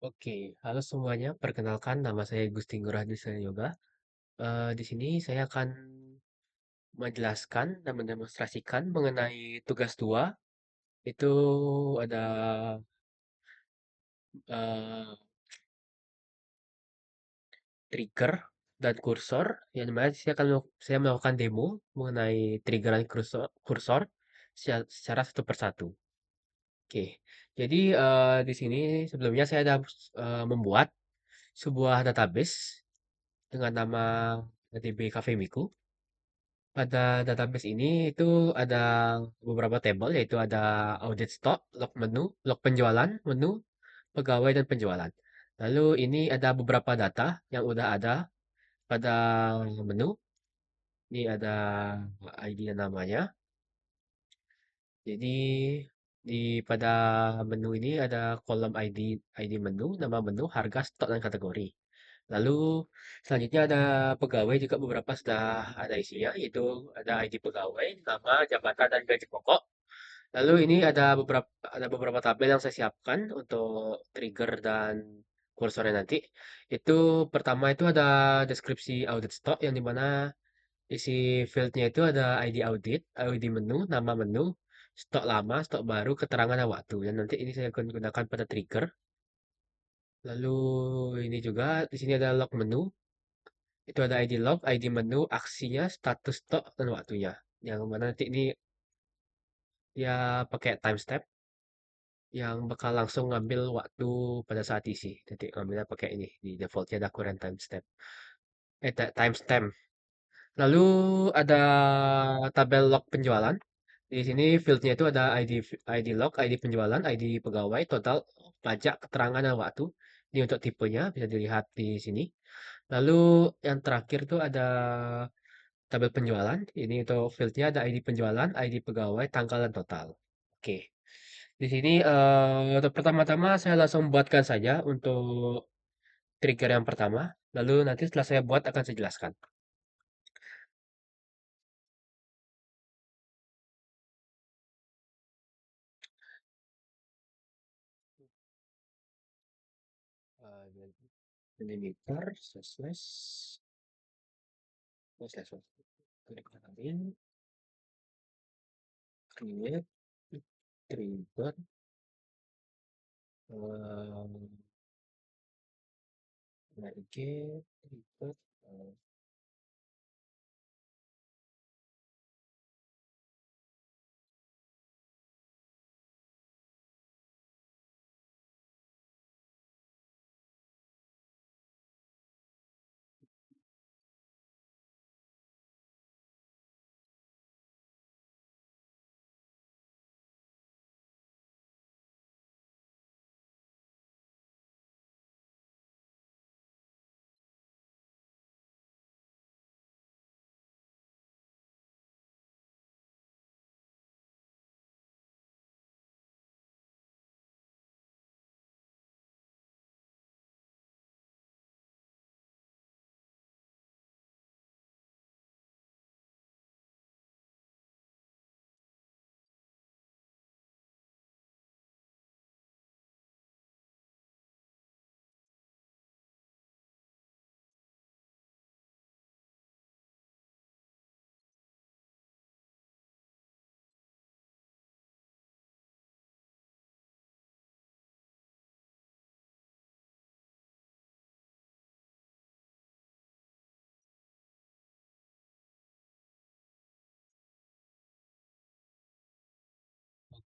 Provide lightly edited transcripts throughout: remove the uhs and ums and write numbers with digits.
Oke, halo semuanya. Perkenalkan, nama saya Gusti Ngurah Desain Yoga. Di sini saya akan menjelaskan dan mendemonstrasikan mengenai tugas 2. Itu ada eh, trigger dan kursor. Yang dimana saya melakukan demo mengenai trigger dan kursor secara satu persatu. Oke, jadi di sini sebelumnya saya ada membuat sebuah database dengan nama DB Cafe Miku. Pada database ini itu ada beberapa tabel, yaitu ada audit stock, log menu, log penjualan, menu, pegawai, dan penjualan. Lalu ini ada beberapa data yang udah ada pada menu. Ini ada ID dan namanya. Jadi pada menu ini ada kolom ID menu, nama menu, harga, stok, dan kategori. Lalu selanjutnya ada pegawai juga beberapa sudah ada isinya, yaitu ada ID pegawai, nama, jabatan, dan gaji pokok. Lalu ini ada beberapa tabel yang saya siapkan untuk trigger dan kursornya nanti. Itu pertama itu ada deskripsi audit stock yang dimana isi fieldnya itu ada ID audit, ID menu, nama menu, stok lama, stok baru, keterangan dan waktu. Dan nanti ini saya akan gunakan pada trigger. Lalu ini juga di sini ada log menu. Itu ada ID log, ID menu, aksinya, status stok, dan waktunya. Yang mana nanti ini dia pakai timestamp yang bakal langsung ngambil waktu pada saat isi. Jadi ngambilnya pakai ini di defaultnya ada current timestamp. Timestamp. Lalu ada tabel log penjualan. Di sini fieldnya itu ada ID log, ID penjualan, ID pegawai, total, pajak, keterangan, dan waktu. Ini untuk tipenya bisa dilihat di sini. Lalu yang terakhir tuh ada tabel penjualan. Ini untuk fieldnya ada ID penjualan, ID pegawai, tanggal, dan total. Oke. Di sini untuk pertama-tama saya langsung buatkan saja untuk trigger yang pertama. Lalu nanti setelah saya buat akan saya jelaskan. Delimiter, slash, klik kanan, create, trigger, trigger, eh,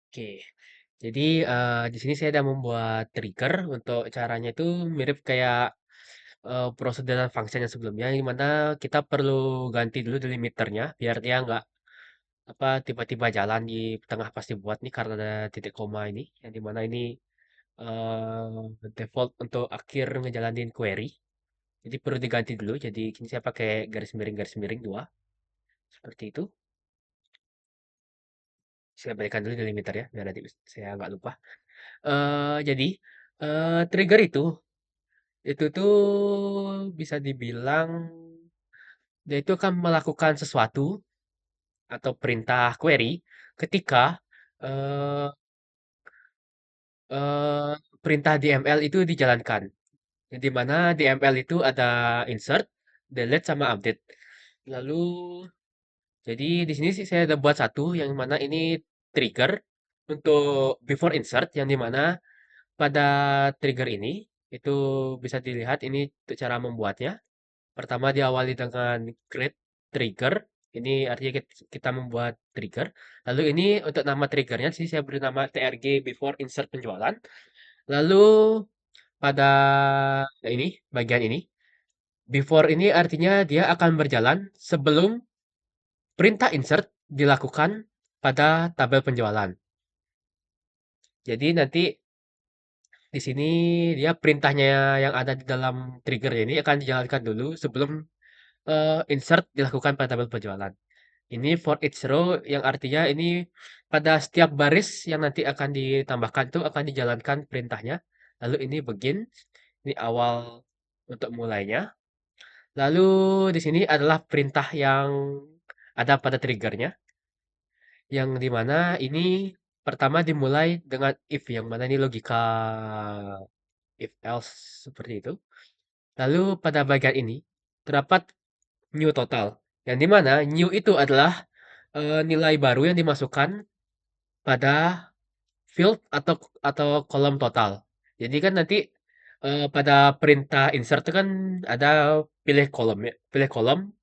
Oke. Jadi di sini saya ada membuat trigger untuk caranya itu mirip kayak prosedur dan function yang sebelumnya, di mana kita perlu ganti dulu delimiternya biar dia nggak apa tiba-tiba jalan di tengah pas dibuat nih karena ada titik koma ini, yang dimana ini default untuk akhir ngejalanin query. Jadi perlu diganti dulu. Jadi kini saya pakai garis miring dua seperti itu. Saya berikan dulu delimiter ya biar nanti saya nggak lupa. Jadi trigger itu tuh bisa dibilang dia itu akan melakukan sesuatu atau perintah query ketika eh, perintah DML itu dijalankan. Yang di mana DML itu ada insert, delete, sama update. Lalu, jadi di sini sih saya ada buat satu yang mana ini trigger untuk before insert, yang di mana pada trigger ini itu bisa dilihat ini cara membuatnya. Pertama diawali dengan create trigger. Ini artinya kita membuat trigger. Lalu ini untuk nama triggernya sih saya beri nama TRG before insert penjualan. Lalu pada ini bagian ini before ini artinya dia akan berjalan sebelum perintah insert dilakukan pada tabel penjualan. Jadi nanti di sini dia perintahnya yang ada di dalam trigger ini akan dijalankan dulu sebelum insert dilakukan pada tabel penjualan. Ini for each row yang artinya ini pada setiap baris yang nanti akan ditambahkan itu akan dijalankan perintahnya. Lalu ini begin, ini awal untuk mulainya. Lalu di sini adalah perintah yang ada pada triggernya, yang dimana ini pertama dimulai dengan if, yang mana ini logika if else seperti itu. Lalu pada bagian ini terdapat new total, yang dimana new itu adalah nilai baru yang dimasukkan pada field atau kolom total. Jadi kan nanti pada perintah insert itu kan ada pilih kolom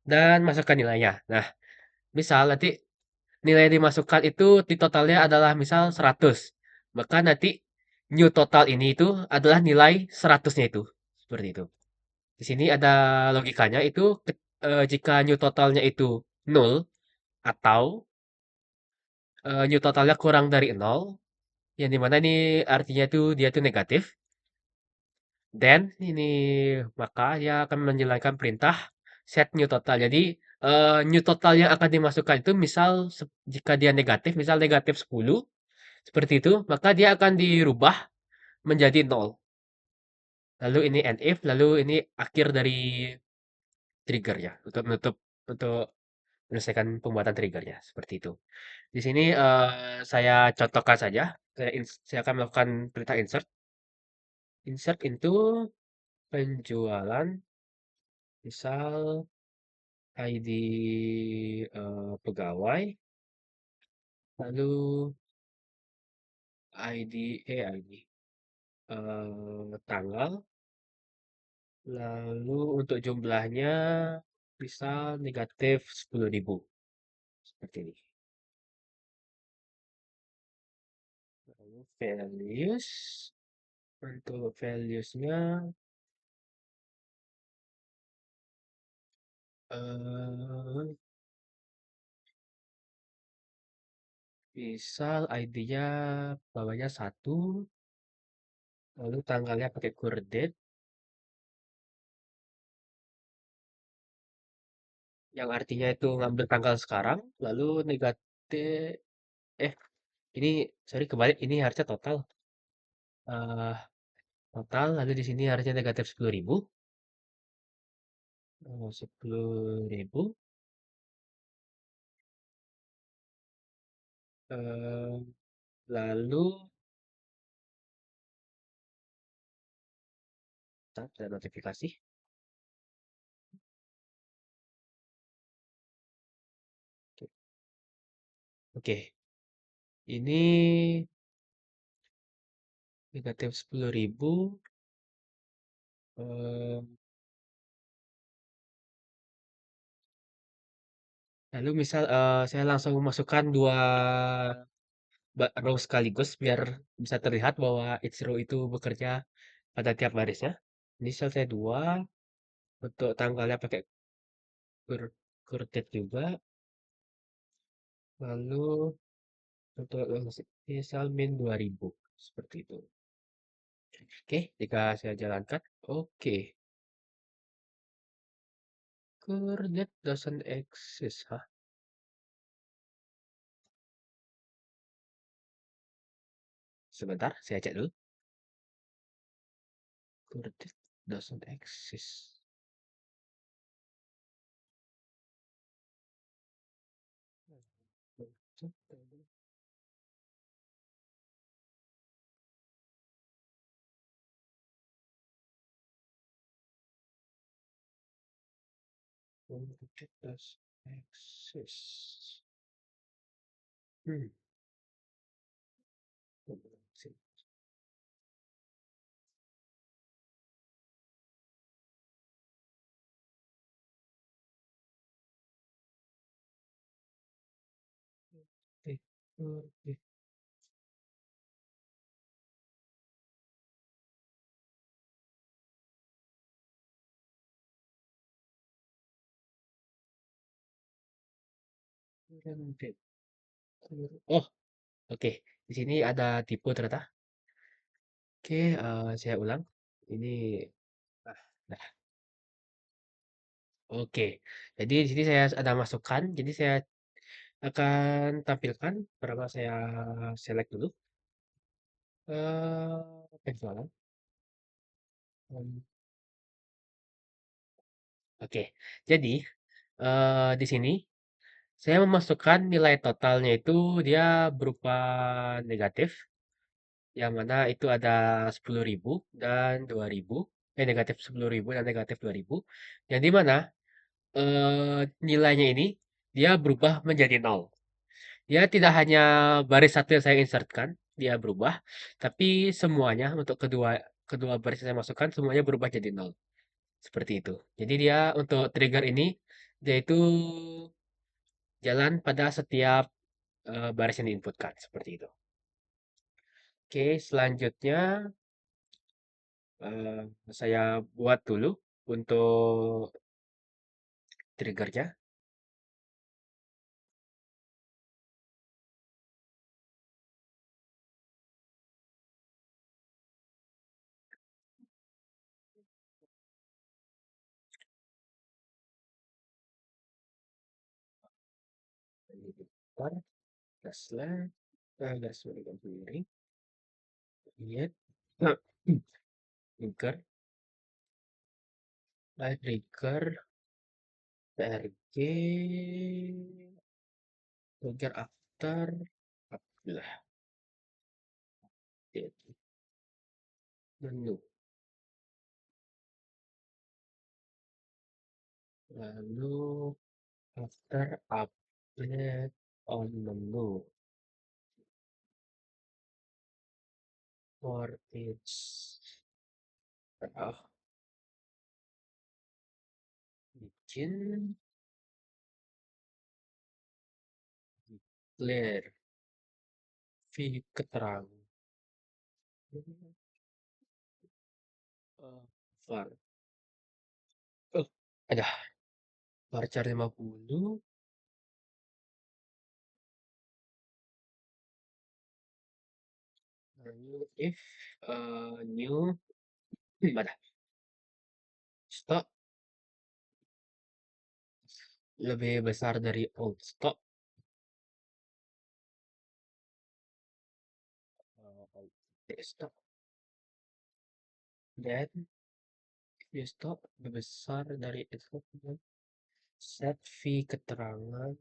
dan masukkan nilainya. Nah, misal nanti nilai yang dimasukkan itu di totalnya adalah misal 100. Maka nanti new total ini itu adalah nilai 100-nya itu. Seperti itu. Di sini ada logikanya itu jika new totalnya itu nol atau new totalnya kurang dari nol, yang dimana ini artinya itu dia itu negatif, then ini maka dia akan menjalankan perintah set new total. Jadi new total yang akan dimasukkan itu misal jika dia negatif, misal negatif 10 seperti itu, maka dia akan dirubah menjadi nol. Lalu ini end if, lalu ini akhir dari triggernya untuk untuk menyelesaikan pembuatan triggernya seperti itu. Di sini saya contohkan saja. Saya akan melakukan perintah insert. Insert itu penjualan, misal ID pegawai, lalu tanggal, lalu untuk jumlahnya misal negatif 10.000 seperti ini. Lalu values, untuk valuesnya eh misal ID-nya bawahnya 1, lalu tanggalnya pakai date, yang artinya itu ngambil tanggal sekarang, lalu negatif, eh ini sorry kebalik, ini harusnya total. eh Total, lalu di sini harusnya negatif 10.000. 10.000. eh, Lalu ada notifikasi. Oke, ini negatif 10.000. eh, Lalu misal saya langsung masukkan dua row sekaligus biar bisa terlihat bahwa each row itu bekerja pada tiap barisnya. Ini sel saya dua, untuk tanggalnya pakai kur kurdet juga. Lalu untuk misal min 2.000 seperti itu. Oke, jika saya jalankan, oke, coordinate doesn't exist. Hah? Sebentar, saya cek dulu. Coordinate doesn't exist. Object does exist. Hmm. Oh, oke. Di sini ada tipe ternyata. Oke, saya ulang. Ini, ah, nah, oke. Jadi di sini saya ada masukan. Jadi saya akan tampilkan. Pertama saya select dulu. Penjualan. Oke. Jadi di sini saya memasukkan nilai totalnya itu dia berupa negatif, yang mana itu ada 10.000 dan 2.000. Negatif 10.000 dan negatif 2.000. Yang di mana nilainya ini dia berubah menjadi nol. Dia tidak hanya baris satu yang saya insertkan, dia berubah, tapi semuanya untuk kedua kedua baris yang saya masukkan semuanya berubah jadi nol. Seperti itu. Jadi dia untuk trigger ini dia itu jalan pada setiap baris yang diinputkan seperti itu. Oke, selanjutnya eh, saya buat dulu untuk triggernya. Ini bentar, gaslah, gas miring, lihat, trigger, trigger, PRG, trigger after, lah, menu, lalu after update on menu for each bikin declare v keterangan var oh ada varchar 50 lalu if new ada stock lebih besar dari old stock old stock dan new stock lebih besar dari stock set v keterangan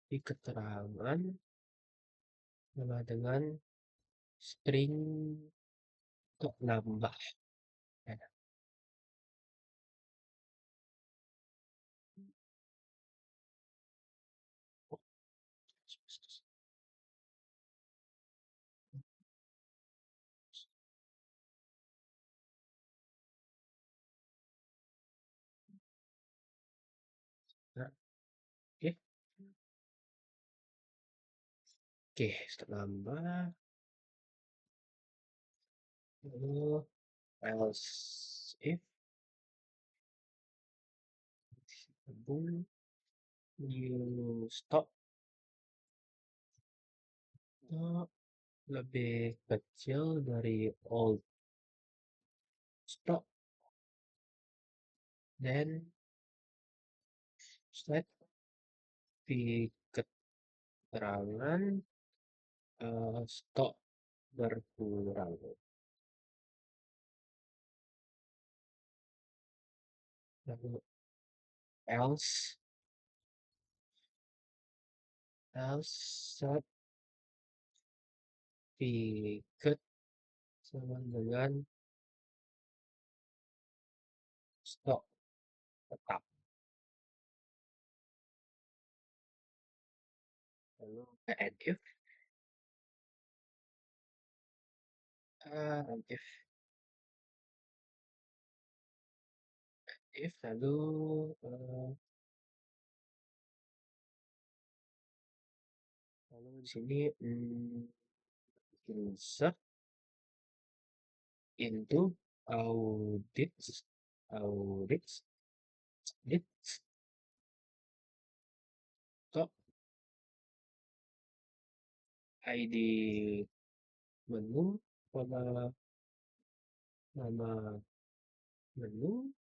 v keterangan sama dengan string untuk nambah. Ada. Nah, oke oke stop nambah lalu else if boom new stock lebih kecil dari old stock dan set di keterangan stok berkurang lalu else set di sama dengan tetap. Lalu and if lalu lalu di sini insert into audits audits audits top ID menu, nama nama menu,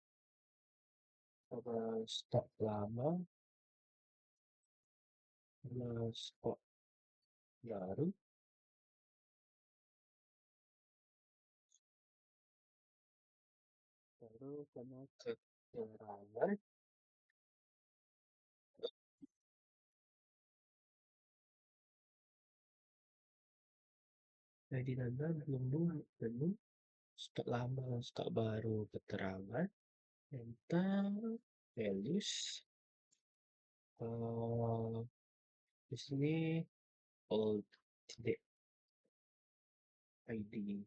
nama stok lama, nama stok baru, lalu nama keterangan. Jadi nanda menu menu stok lama, stok baru, keterangan, enter, values, eh di sini old titik ID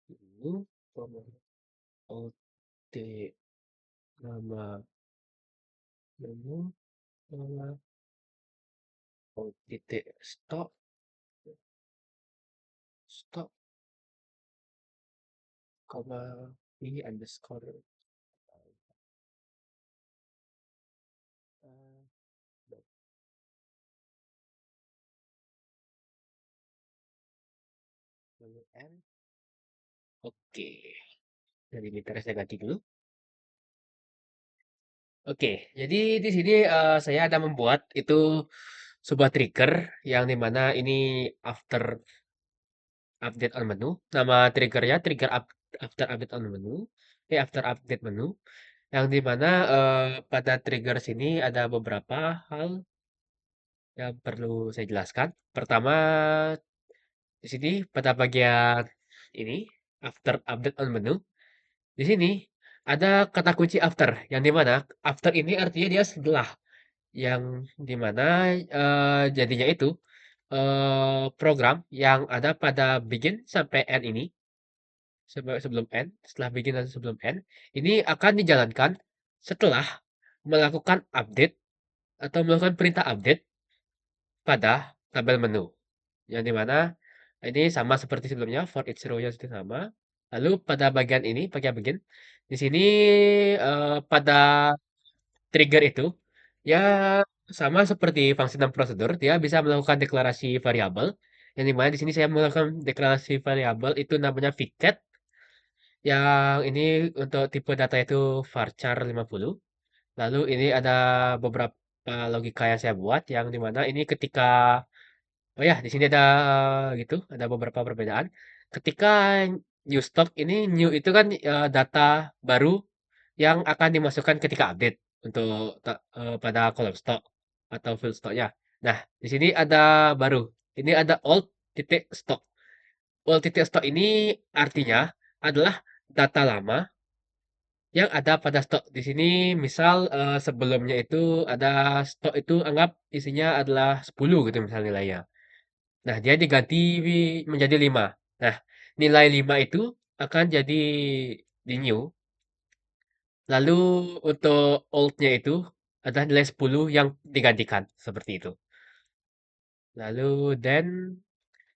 dulu, koma old titik nama menu, nama old titik stok, stok, koma ini underscore, eh, lalu N. Oke, jadi mitra saya ganti dulu. Oke, jadi di sini saya ada membuat itu sebuah trigger yang dimana ini after update on menu. Nama triggernya trigger after update on menu. After update menu. Yang dimana pada trigger sini ada beberapa hal yang perlu saya jelaskan. Pertama, di sini pada bagian ini after update on menu. Di sini ada kata kunci after, yang dimana after ini artinya dia setelah, yang dimana jadinya itu program yang ada pada begin sampai end ini, sebelum end, setelah begin dan sebelum end, ini akan dijalankan setelah melakukan update atau melakukan perintah update pada tabel menu. Yang dimana ini sama seperti sebelumnya, for each row-nya itu sama. Lalu pada bagian ini, bagian begin, di sini pada trigger itu ya sama seperti fungsi dan prosedur, dia bisa melakukan deklarasi variabel. Yang dimana di sini saya melakukan deklarasi variabel itu namanya vcat. Yang ini untuk tipe data itu varchar 50. Lalu ini ada beberapa logika yang saya buat yang dimana ini ketika, oh ya, di sini ada gitu, ada beberapa perbedaan. Ketika new stock ini, new itu kan data baru yang akan dimasukkan ketika update untuk pada column stock atau full stocknya. Nah, di sini ada baru. Ini ada old titik stock. Old titik stock ini artinya adalah data lama yang ada pada stok. Di sini misal sebelumnya itu ada stok itu anggap isinya adalah 10 gitu misal nilainya. Nah, dia diganti menjadi 5. Nah, nilai 5 itu akan jadi di new. Lalu untuk old-nya itu adalah nilai 10 yang digantikan seperti itu. Lalu then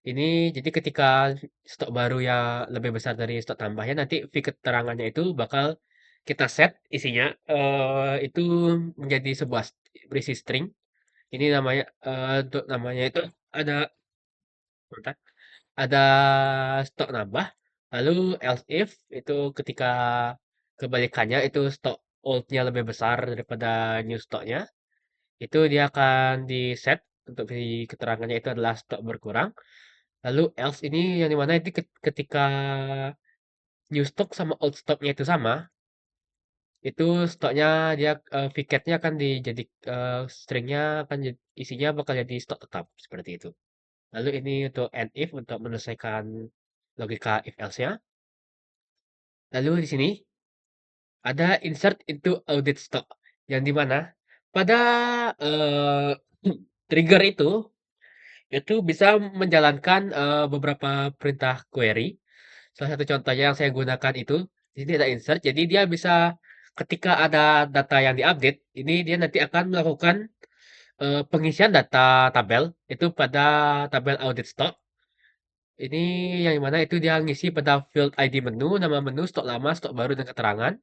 ini jadi ketika stok baru yang lebih besar dari stok tambahnya, nanti fee keterangannya itu bakal kita set isinya itu menjadi sebuah berisi string. Ini namanya untuk namanya itu ada, bentar, ada stok nambah. Lalu else if itu ketika kebalikannya itu stok old-nya lebih besar daripada new stoknya, itu dia akan di set untuk si keterangannya itu adalah stok berkurang. Lalu else ini yang dimana itu ketika new stock sama old stocknya itu sama, itu stoknya dia vcatnya akan dijadi stringnya akan isinya bakal jadi stok tetap seperti itu. Lalu ini untuk end if untuk menyelesaikan logika if else-nya. Lalu di sini Ada insert into audit stock, yang di mana pada eh, trigger itu bisa menjalankan beberapa perintah query. Salah satu contohnya yang saya gunakan itu, di sini ada insert, jadi dia bisa ketika ada data yang diupdate, ini dia nanti akan melakukan pengisian data tabel itu pada tabel audit stock. Ini yang mana itu dia ngisi pada field ID menu, nama menu, stok lama, stok baru, dan keterangan.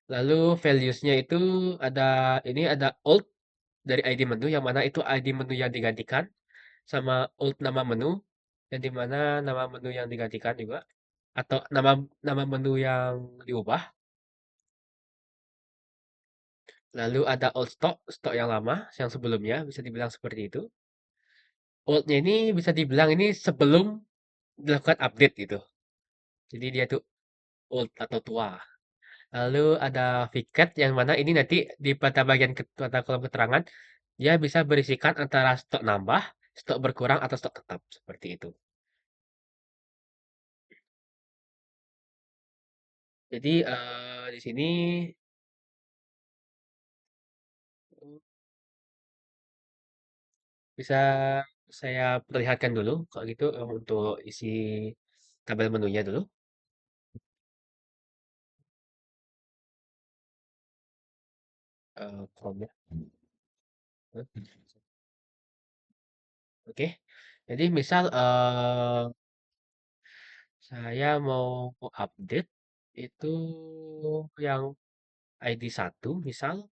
Lalu values-nya itu ada ini ada old dari ID menu yang mana itu ID menu yang digantikan sama old nama menu yang dimana nama menu yang digantikan juga atau nama nama menu yang diubah. Lalu ada old stock, stok yang lama, yang sebelumnya bisa dibilang seperti itu. Old-nya ini bisa dibilang ini sebelum dilakukan update gitu. Jadi dia tuh old atau tua. Lalu ada vicat yang mana ini nanti di pada bagian pada kolom keterangan dia bisa berisikan antara stok nambah, stok berkurang atau stok tetap seperti itu. Jadi di sini bisa saya perlihatkan dulu kalau gitu untuk isi tabel menunya dulu. Chrome-nya. Oke. Jadi misal saya mau update itu yang ID 1 misal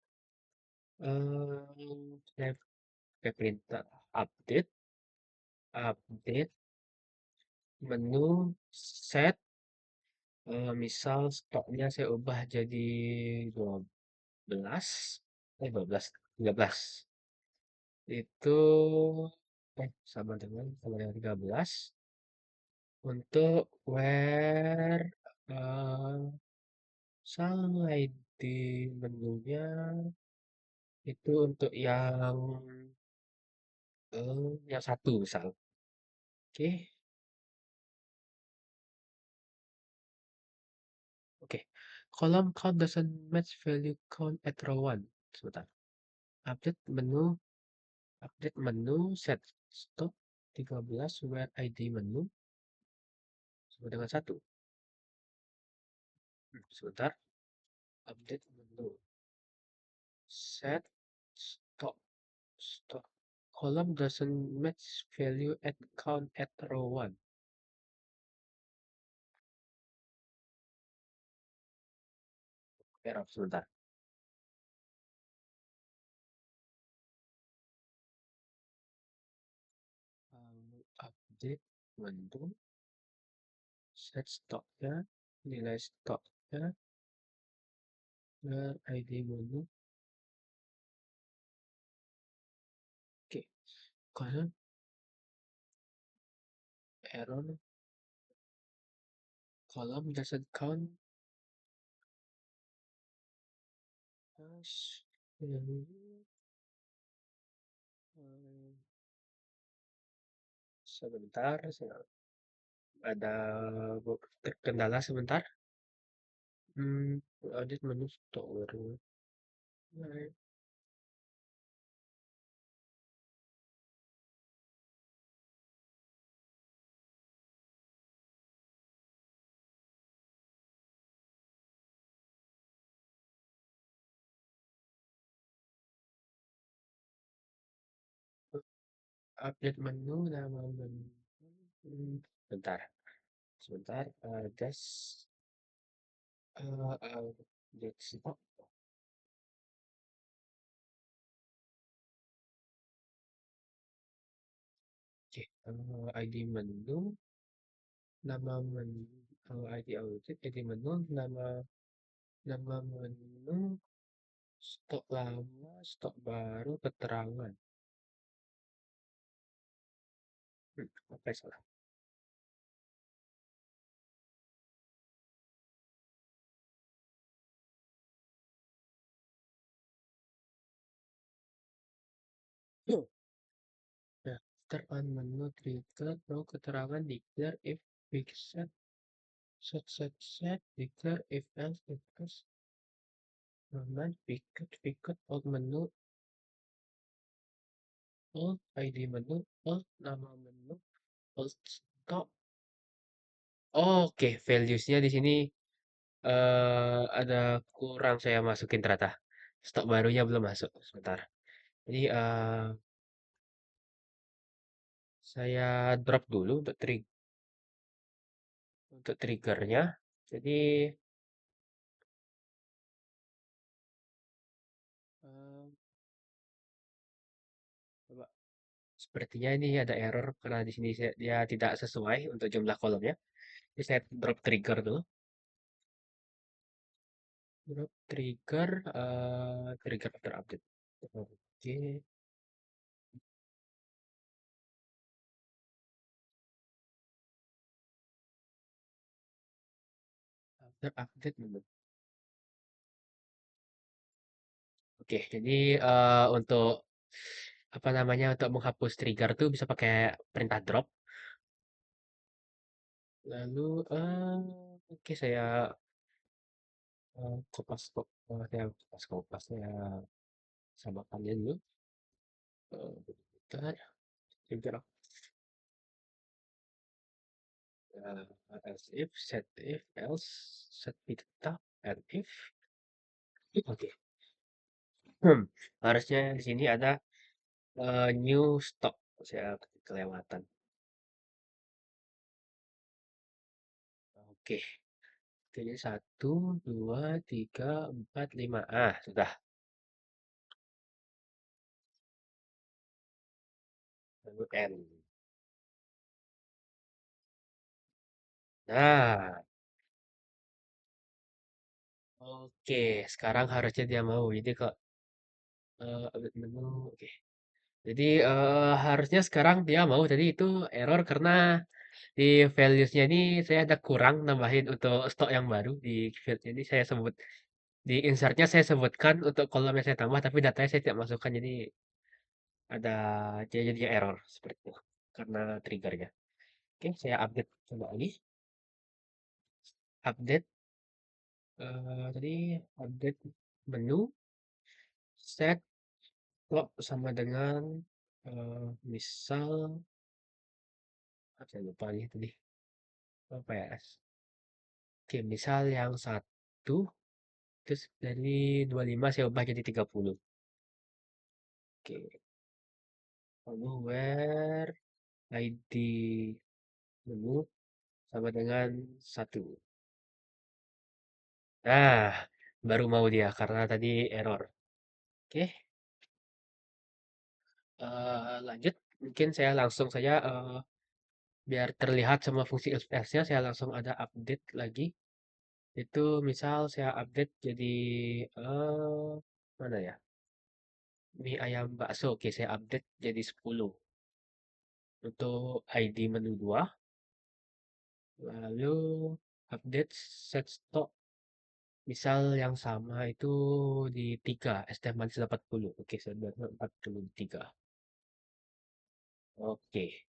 saya pakai perintah update update menu set misal stoknya saya ubah jadi 12 12 13 itu sama dengan 13 untuk where sang ID menunya itu untuk yang satu misal. Oke, oke. Column count doesn't match value count at row one. Sebentar. Update menu, update menu set stop 13 where ID menu sama dengan satu. Sebentar. Update menu set stop stop. Column doesn't match value at count at row one. Error sebentar. Update menu set stoknya nilai stoknya where ID menu. Oke, column error column doesn't count as sebentar ada terkendala sebentar. Audit menu store. Update menu nama menu. Bentar, sebentar. Just update stock. Oke, ID menu, nama menu, ID audit, ID menu, nama menu, stok lama, stok baru, keterangan. Apa yang salah? Nah, on menu trigger, no keterangan declare if fixed set declare if else if else. Aman, piket, alt menu, alt ID menu, alt nama menu, alt stop. Oke, values-nya di sini ada kurang saya masukin ternyata. Stok barunya belum masuk. Sebentar. Jadi saya drop dulu untuk triggernya. Jadi eh, coba. Sepertinya ini ada error karena di sini dia tidak sesuai untuk jumlah kolomnya. Jadi saya drop trigger dulu. Drop trigger, trigger after update. Oke, after update dulu. Oke, jadi untuk apa namanya untuk menghapus trigger tuh bisa pakai perintah drop. Lalu oke saya saya kopas saya samakannya dulu. Bentar, trigger else if set if else set pita and if. Oke. Hmm, harusnya di sini ada new stock. Saya kelewatan. Oke. Jadi satu, dua, tiga, empat, lima. Ah, sudah. Lalu N. Nah, oke. Sekarang harusnya dia mau. Jadi kok update menu. Oke. Jadi harusnya sekarang dia mau. Jadi itu error karena di values-nya ini saya ada kurang nambahin untuk stok yang baru di field. Jadi saya sebut di insert-nya saya sebutkan untuk kolom yang saya tambah, tapi datanya saya tidak masukkan. Jadi ada jadinya error seperti itu karena triggernya. Oke, saya update coba lagi. Update tadi update menu set lock sama dengan misal saya lupa nih tadi apa ya. Oke, misal yang satu terus dari 25 saya ubah jadi 30. Oke, lalu where ID menu sama dengan satu. Nah, baru mau dia karena tadi error. Oke, lanjut. Mungkin saya langsung saja biar terlihat semua fungsi else-nya saya langsung ada update lagi. Itu misal saya update jadi mana ya? Mie ayam bakso. Oke, saya update jadi 10. Untuk ID menu 2. Lalu update set stock. Misal yang sama itu di 3. Es teh manis 40. Oke, saya buat 43. Oke.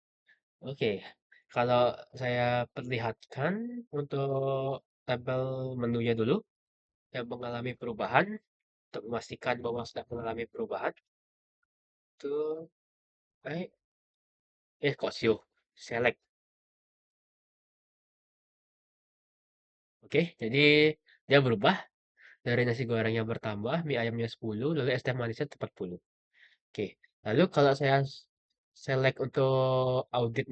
Oke. Kalau saya perlihatkan untuk tabel menunya dulu yang mengalami perubahan untuk memastikan bahwa sudah mengalami perubahan itu eh kok sio select. Oke, jadi dia berubah dari nasi goreng yang bertambah, mie ayamnya 10, lalu es teh manisnya 40. Oke, lalu kalau saya select untuk audit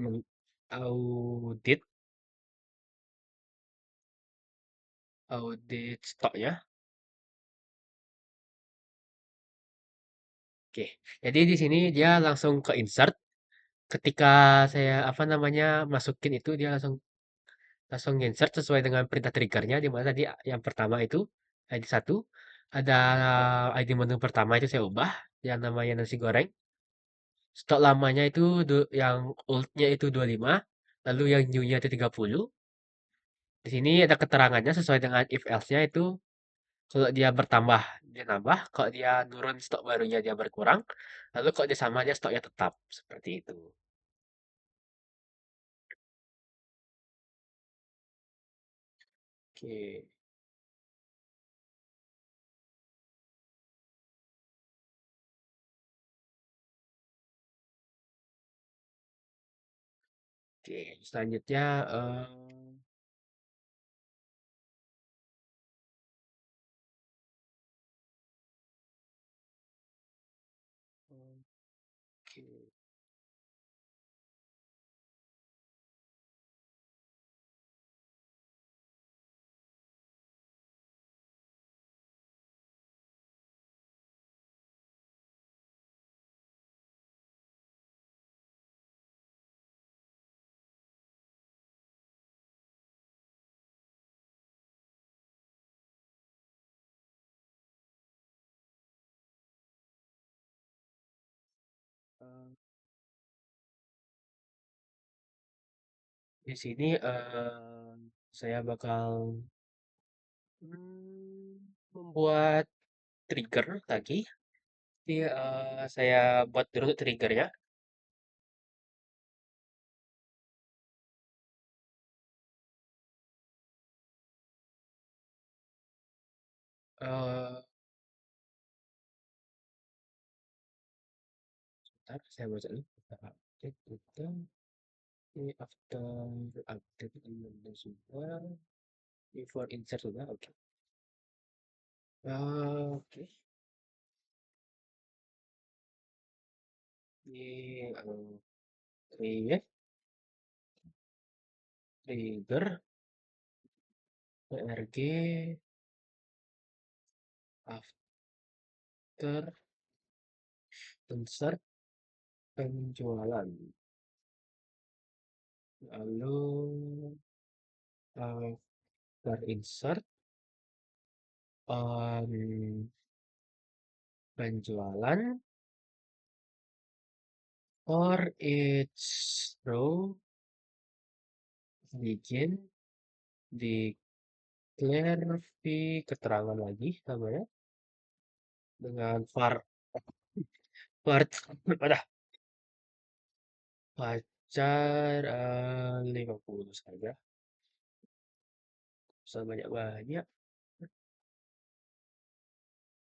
audit stoknya. Oke, jadi di sini dia langsung ke insert. Ketika saya apa namanya masukin itu dia langsung langsung insert sesuai dengan perintah triggernya di mana tadi yang pertama itu ID satu ada ID menu pertama itu saya ubah yang namanya nasi goreng. Stok lamanya itu yang oldnya itu 25, lalu yang new-nya itu 30. Di sini ada keterangannya sesuai dengan if else-nya itu kalau dia bertambah dia nambah, kalau dia nurun stok barunya dia berkurang, lalu kalau dia sama dia stoknya tetap seperti itu. Oke. Oke, selanjutnya oke, eh, di sini saya bakal membuat trigger tadi. Jadi, saya buat dulu triggernya. Eh, Sebentar, saya baca dulu. Update itu after update ini sudah, before insert sudah, oke. Oke, ini create trigger PRG after insert penjualan. Lalu after insert on penjualan or its row begin declare fee keterangan lagi namanya dengan var pada pacar 50 saja, usah banyak-banyak.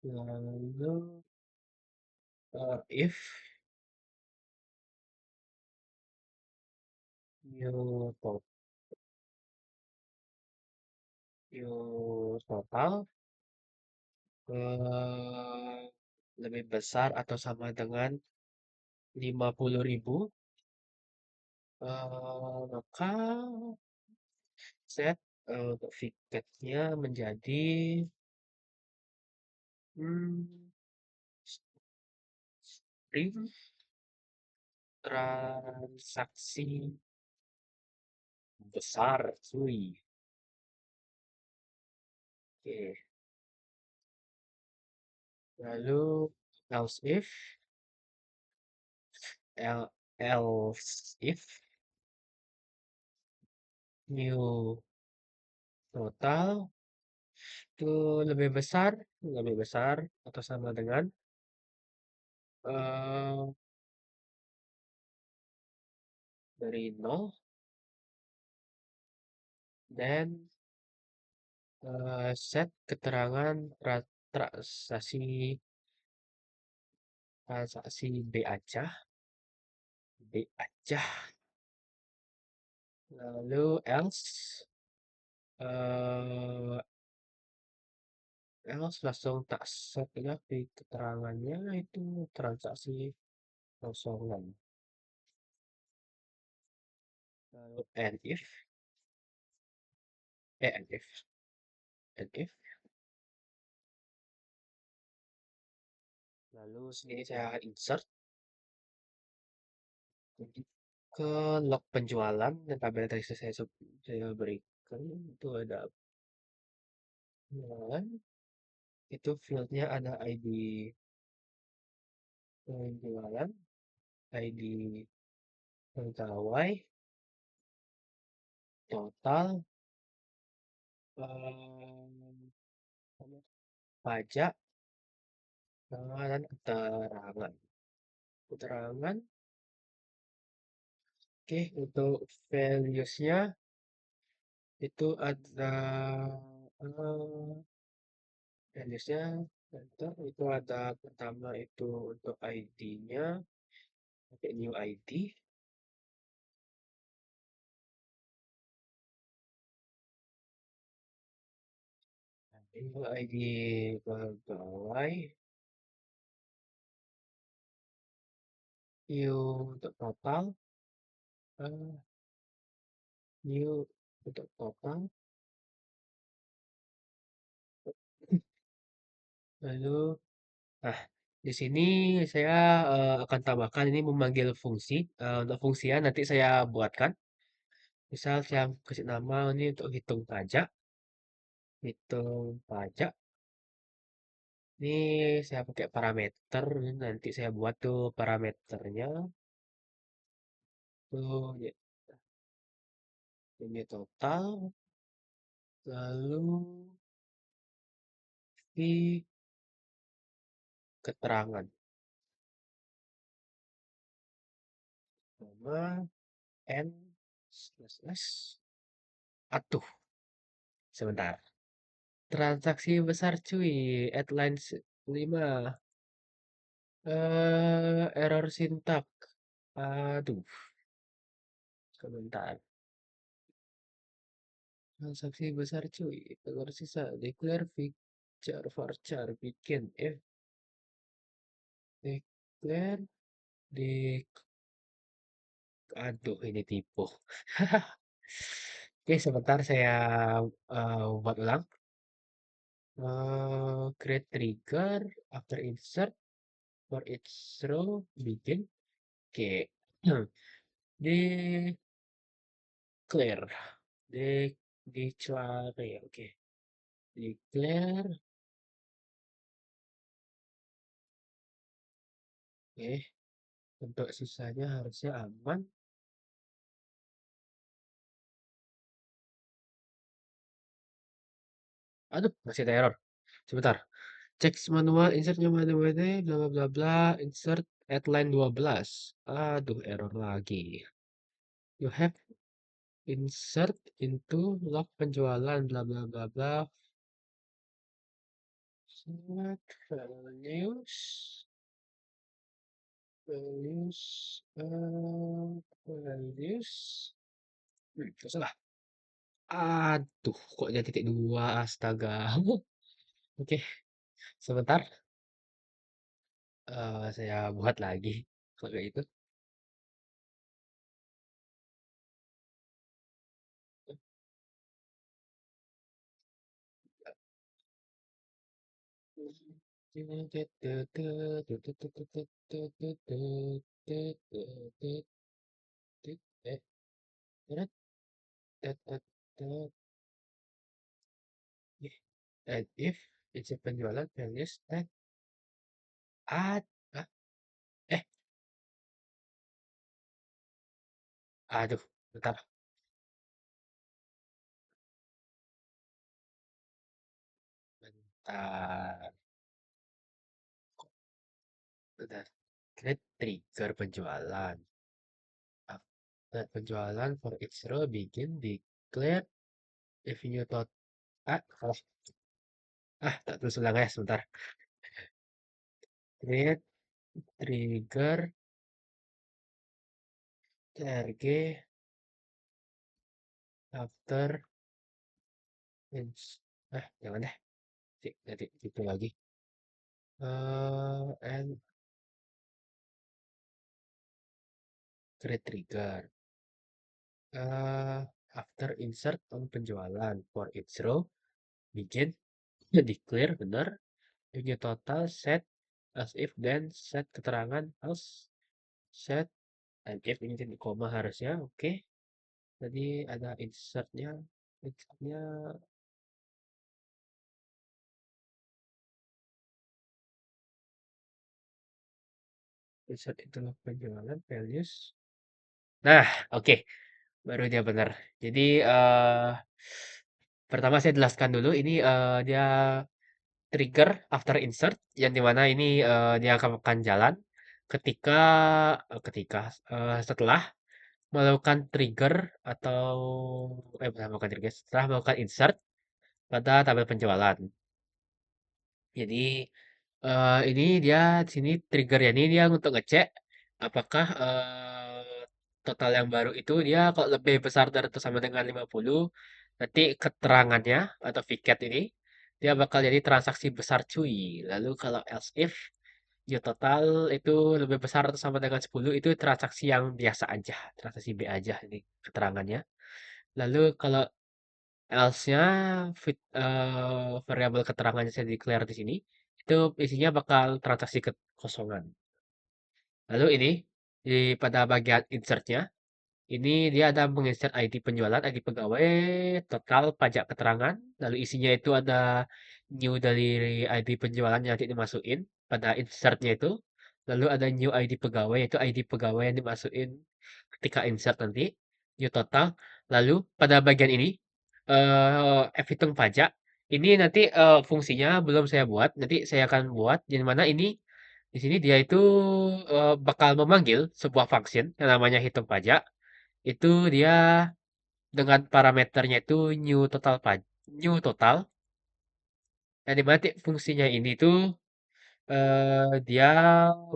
Lalu if new to- new total eh, lebih besar atau sama dengan 50.000, maka set untuk tiketnya menjadi hmm, string transaksi besar, cuy. Oke, lalu else if else if new total itu lebih besar atau sama dengan eh dari nol, dan set keterangan transaksi transaksi B aja. Lalu eh else langsung tak set ya di keterangannya itu transaksi kosongan. Lalu and if lalu sini saya akan insert ke log penjualan dan tabel yang tadi saya berikan itu ada penjualan, itu fieldnya ada ID penjualan, ID pegawai, total, eh, pajak, dan keterangan. Keterangan, oke, untuk values-nya itu ada values-nya bentar, itu ada pertama itu untuk ID-nya pakai new ID, Info ID pegawai, untuk total, eh, new untuk total, lalu, nah, di sini saya akan tambahkan ini memanggil fungsi. Untuk fungsinya nanti saya buatkan. Misal saya kasih nama ini untuk hitung pajak, hitung pajak. Ini saya pakai parameter, ini nanti saya buat tuh parameternya. Tuh, ini total, lalu di keterangan, nama, n, slash, atuh, sebentar. Transaksi besar cuy, headline 5. Error sintak. Aduh, sebentar. Transaksi besar cuy. Telur sisa. Declare feature varchar. Bikin if. Declare. Di. Aduh, ini tipu. Oke, sebentar saya buat ulang. Create trigger after insert for each row. Bikin. Oke. Di clear. Dicari. Oke. Declare. Oke. Untuk sisanya harusnya aman. Aduh, masih ada error. Sebentar. Cek manual, insert manual, bla bla bla bla, insert at line 12. Aduh, error lagi. You have insert into log penjualan, bla bla bla bla. Set values, values, values. Salah. Aduh, kok jadi titik dua, astaga. Oke, sebentar. Saya buat lagi. Kalau kayak itu. And if it's a penjualan values dan ah, ah, eh, aduh, bentar, bentar, bentar. Create trigger penjualan. Penjualan for each row begin declare revenue total. Salah. Tak terus ulang ya, sebentar. Create trigger TRG after ins. Jangan deh. Nanti itu lagi. And create trigger. After insert on penjualan for each row, begin, declare benar, punya total set as if then set keterangan else set and if ini di koma harusnya oke. Tadi ada insertnya insert itu penjualan values. Nah, oke, baru dia benar. Jadi pertama saya jelaskan dulu ini dia trigger after insert yang dimana ini dia akan jalan ketika setelah melakukan trigger atau bukan melakukan trigger setelah melakukan insert pada tabel penjualan. Jadi ini dia di sini triggernya ini dia untuk ngecek apakah total yang baru itu dia kalau lebih besar dari atau sama dengan 50 nanti keterangannya atau VCAT ini dia bakal jadi transaksi besar cuy. Lalu kalau else if new total itu lebih besar atau sama dengan 10 itu transaksi yang biasa aja, transaksi B aja ini keterangannya. Lalu kalau else-nya variabel keterangannya saya declare di sini itu isinya bakal transaksi kekosongan. Lalu ini pada bagian insert-nya ini dia ada menginsert ID penjualan, ID pegawai, total pajak keterangan, lalu isinya itu ada new dari ID penjualan yang nanti dimasukin pada insertnya itu, lalu ada new ID pegawai, yaitu ID pegawai yang dimasukin ketika insert nanti, new total, lalu pada bagian ini, hitung pajak, ini nanti fungsinya belum saya buat, nanti saya akan buat, di mana ini di sini dia itu bakal memanggil sebuah function yang namanya hitung pajak, itu dia dengan parameternya itu new total yang dimana fungsinya ini tuh dia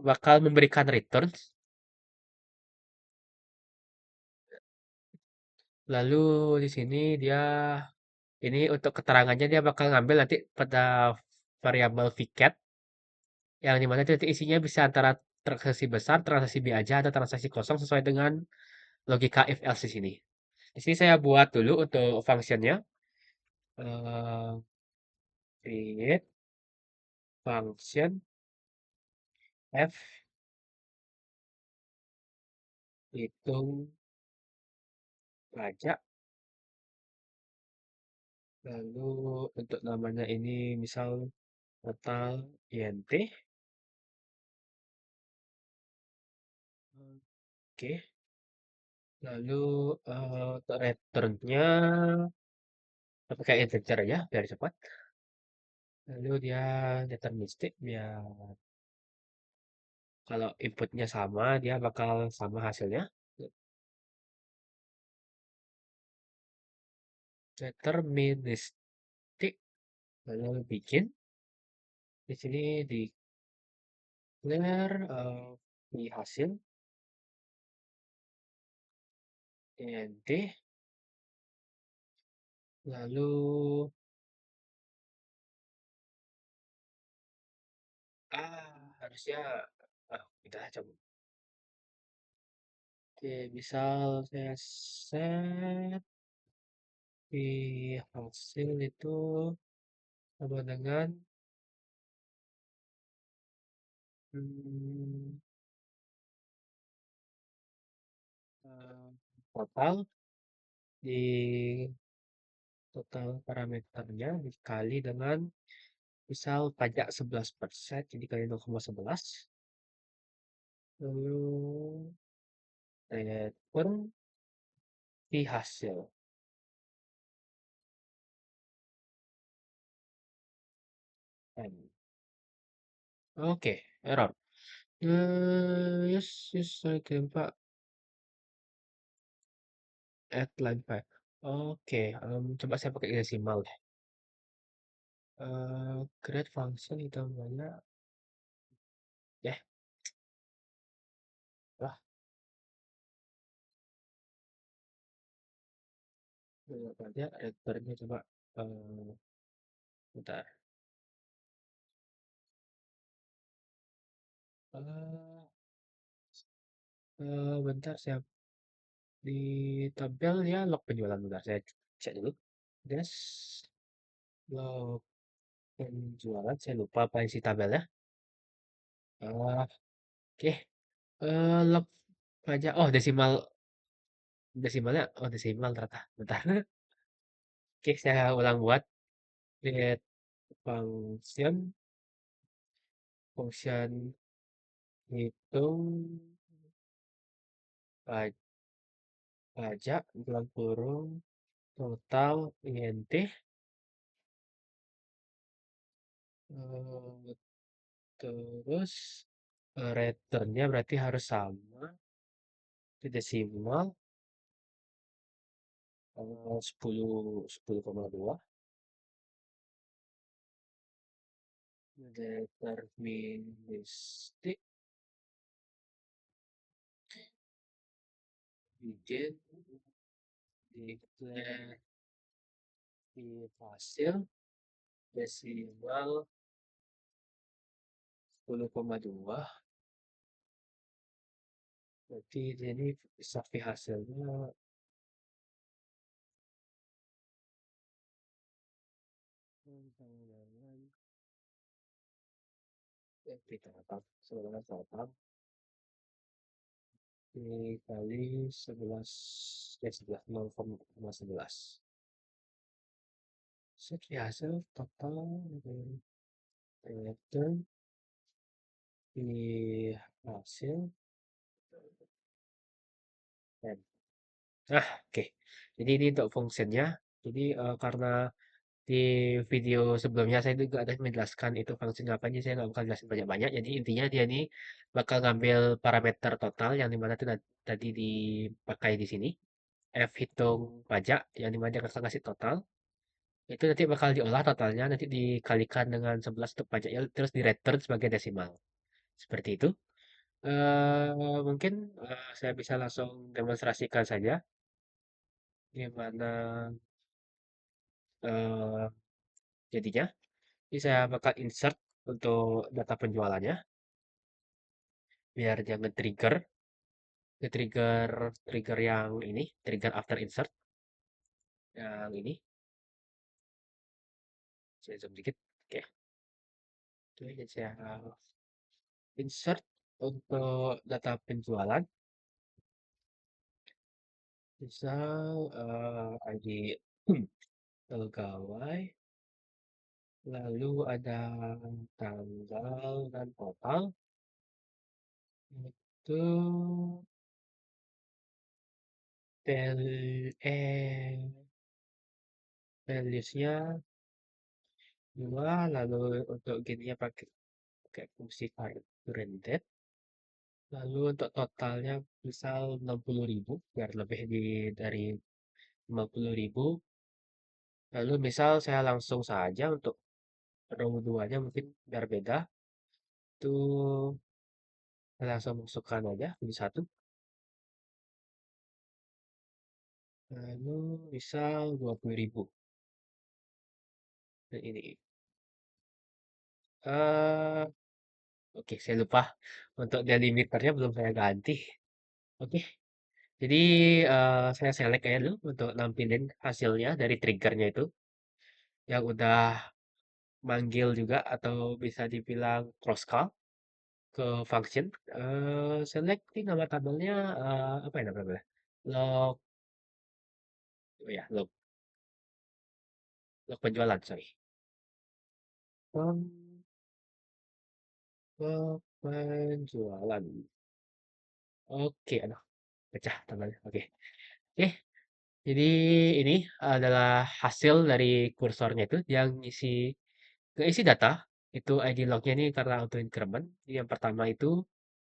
bakal memberikan returns, lalu di sini dia ini untuk keterangannya dia bakal ngambil nanti pada variabel vcat yang dimana itu nanti isinya bisa antara transaksi besar, transaksi B aja, atau transaksi kosong sesuai dengan logika if else di sini. Di sini saya buat dulu untuk functionnya. eh Create function f hitung pajak, lalu untuk namanya ini misal total INT. Oke, lalu untuk returnnya pakai integer ya biar cepat. Lalu dia deterministik biar kalau inputnya sama dia bakal sama hasilnya. Deterministik, lalu bikin di sini declare di hasil INT, lalu harusnya kita coba. Oke, misal saya set di hasil itu sama dengan hmm, eh, total di total parameternya dikali dengan misal pajak 11%, jadi kali 0,11, lalu return di hasil. N. Oke, error. Yes, yes, I can Pak. Add line 5. Oke, coba saya pakai desimal deh. Create function itu namanya ya, lah, berapa aja returnnya coba. eh Bentar. eh Bentar, saya di tabel ya log penjualan, bentar saya cek dulu. Des log penjualan, saya lupa apa isi tabelnya. Oke. Log pajak, oh desimal, desimalnya, oh desimal ternyata, bentar. Oke, saya ulang buat create function, function hitung pajak dalam kurung total INT, eh, terus returnnya berarti harus sama di desimal, 10,2 deterministik digit declare di hasil desimal 10,2. Berarti dia ini sapi hasilnya kita dapat 11 dikali 11, ya 11, 0,11. Sapi hasil total return di hasil N. Oke. Jadi ini untuk fungsinya. Jadi karena di video sebelumnya saya juga ada menjelaskan itu fungsinya apa, jadi saya nggak bakal jelasin banyak-banyak. Jadi intinya dia ini bakal ngambil parameter total yang dimana itu tadi dipakai di sini. F hitung pajak yang dimana dia akan kasih total. Itu nanti bakal diolah totalnya, nanti dikalikan dengan 11 untuk pajaknya, terus di return sebagai desimal. Seperti itu. Mungkin saya bisa langsung demonstrasikan saja gimana eh, jadinya. Ini saya bakal insert untuk data penjualannya biar dia nge-trigger, trigger yang ini, trigger after insert yang ini. Saya zoom dikit. Oke, itu aja saya insert untuk data penjualan. Misal ID pegawai, lalu ada tanggal dan total. Itu values-nya 2, lalu untuk gininya pakai pakai fungsi current date. Lalu untuk totalnya misal 60.000 biar lebih dari 50.000. Lalu misal saya langsung saja untuk row 2-nya mungkin biar beda. Itu saya langsung masukkan aja di satu. Lalu misal 20.000. Dan ini. eh oke, saya lupa. Untuk delimiternya belum saya ganti. Oke, jadi saya select aja dulu untuk nampilin hasilnya dari triggernya itu. Yang udah manggil juga atau bisa dibilang cross call ke function. Select ini nama tabelnya apa ya namanya? Log, oh ya, log penjualan, sorry. Um, Log penjualan. Oke, aduh, pecah tabelnya. Oke. Oke, jadi ini adalah hasil dari kursornya itu yang isi data. Itu ID lognya ini karena auto increment. Yang pertama itu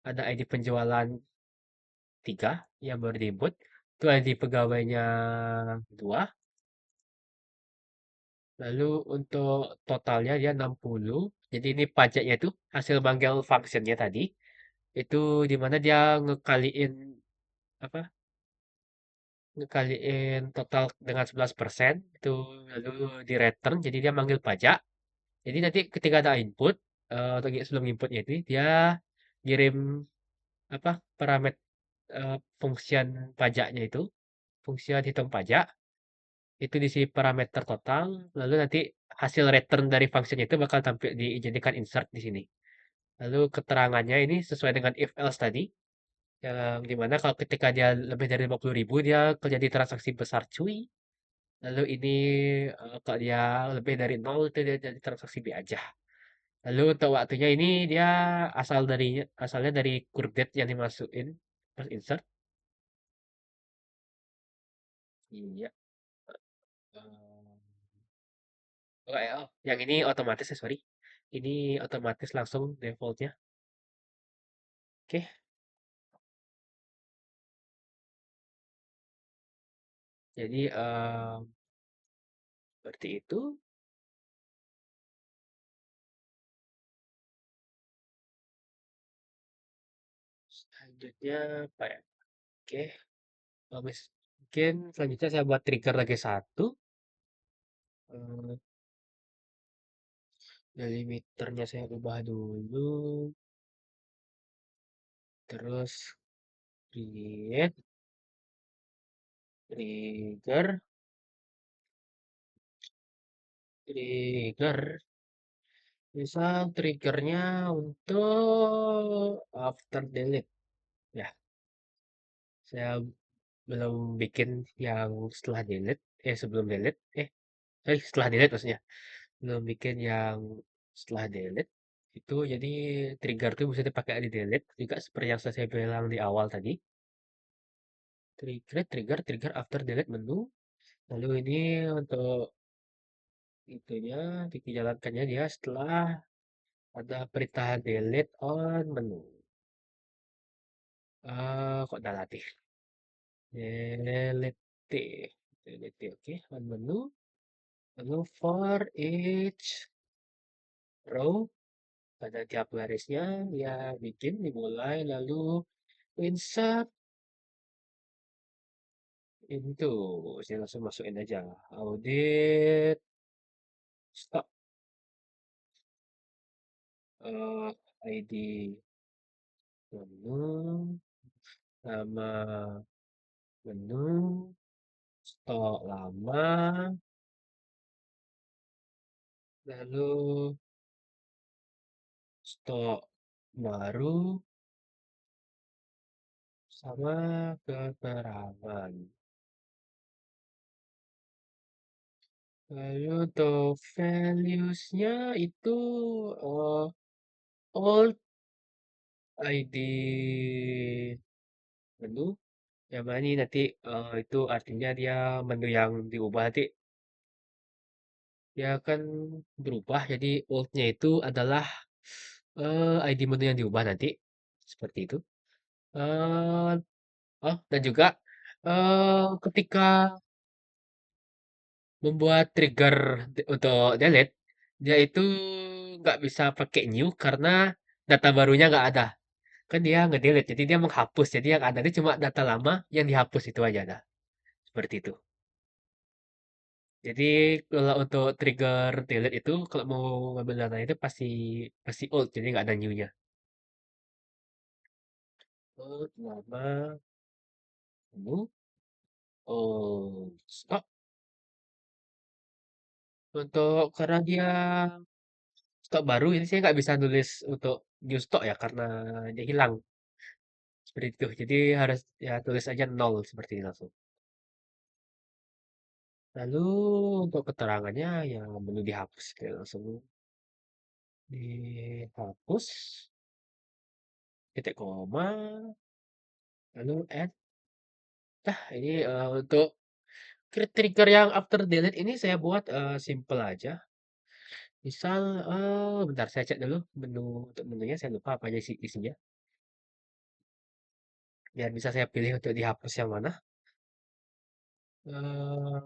ada ID penjualan 3 yang baru di-input. Itu ID pegawainya 2. Lalu untuk totalnya dia 60. Jadi ini pajaknya itu hasil manggil functionnya tadi. Itu dimana dia ngekaliin apa? Ngekaliin total dengan 11%. Itu lalu di return. Jadi dia manggil pajak. Jadi nanti ketika ada input, atau sebelum inputnya itu dia ngirim apa parameter function pajaknya itu, function hitung pajak. Itu diisi parameter total, lalu nanti hasil return dari function itu bakal tampil dijadikan insert di sini. Lalu keterangannya ini sesuai dengan if else tadi, yang dimana kalau ketika dia lebih dari 50.000 dia terjadi transaksi besar cuy. Lalu ini kalau dia lebih dari 0 itu dia jadi transaksi B aja. Lalu untuk waktunya ini dia asalnya dari courgette yang dimasukin pas insert. Iya. eh, yang ini otomatis ya, sorry. Ini otomatis langsung defaultnya. Oke, jadi seperti itu. Selanjutnya apa ya? Oke, mungkin selanjutnya saya buat trigger lagi satu. Delimiternya saya ubah dulu. Terus create, trigger, trigger. Misal triggernya untuk after delete. Ya, saya belum bikin yang setelah delete. Sebelum delete. Setelah delete maksudnya. Belum bikin yang setelah delete. Itu jadi trigger tuh bisa dipakai di delete. Juga seperti yang saya bilang di awal tadi. Trigger after delete menu. Lalu ini untuk itunya dijalankannya dia setelah ada perintah delete on menu. Kok udah latih? Delete. Delete, oke. On menu. Lalu for each row pada tiap barisnya ya bikin dimulai lalu insert into. Saya langsung masukin aja. Audit stop ID menu nama menu stok lama lalu stok baru sama keterangan. Lalu untuk values-nya itu eh, old ID menu. Yang mana ini nanti itu artinya dia menu yang diubah nanti dia akan berubah. Jadi old-nya itu adalah ID menu yang diubah nanti. Seperti itu. Eh, dan juga ketika membuat trigger untuk delete, dia itu nggak bisa pakai new karena data barunya nggak ada. Kan dia nge-delete, jadi dia menghapus. Jadi yang ada itu cuma data lama yang dihapus itu aja dah. Seperti itu. Jadi kalau untuk trigger delete itu kalau mau ngambil data itu pasti pasti old, jadi nggak ada new-nya. Old nama menu old stop. Untuk karena dia stok baru ini saya nggak bisa nulis untuk new stock ya karena dia hilang seperti itu. Jadi harus ya tulis aja nol seperti ini langsung. Lalu untuk keterangannya ya menu dihapus kayak langsung dihapus titik koma lalu add. Nah ini untuk trigger yang after delete ini saya buat simple aja. Misal bentar saya cek dulu menu untuk menunya saya lupa apa aja isinya. Biar bisa saya pilih untuk dihapus yang mana. eh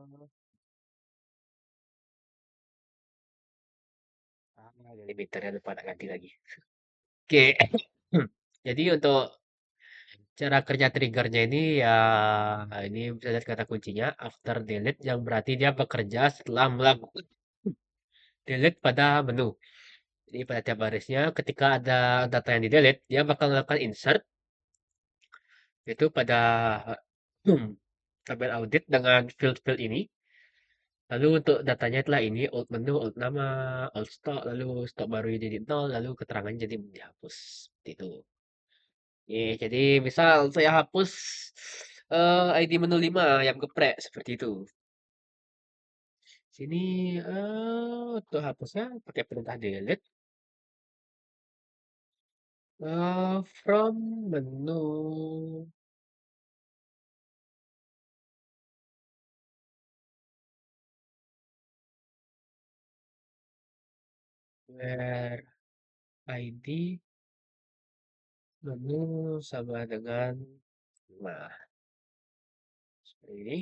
Delimiternya lupa tak ganti lagi. Oke. Jadi untuk cara kerja triggernya ini ya ini bisa lihat kata kuncinya after delete yang berarti dia bekerja setelah melakukan delete pada menu. Jadi pada tiap barisnya ketika ada data yang di delete dia bakal melakukan insert itu pada tabel audit dengan field-field ini. Lalu untuk datanya itulah ini old menu, old nama, old stock, lalu stok baru jadi nol, lalu keterangannya jadi dihapus. Seperti itu. Jadi misal saya hapus ID menu 5 yang geprek seperti itu. Sini untuk hapusnya pakai perintah delete from menu where ID menu sama dengan nah seperti ini.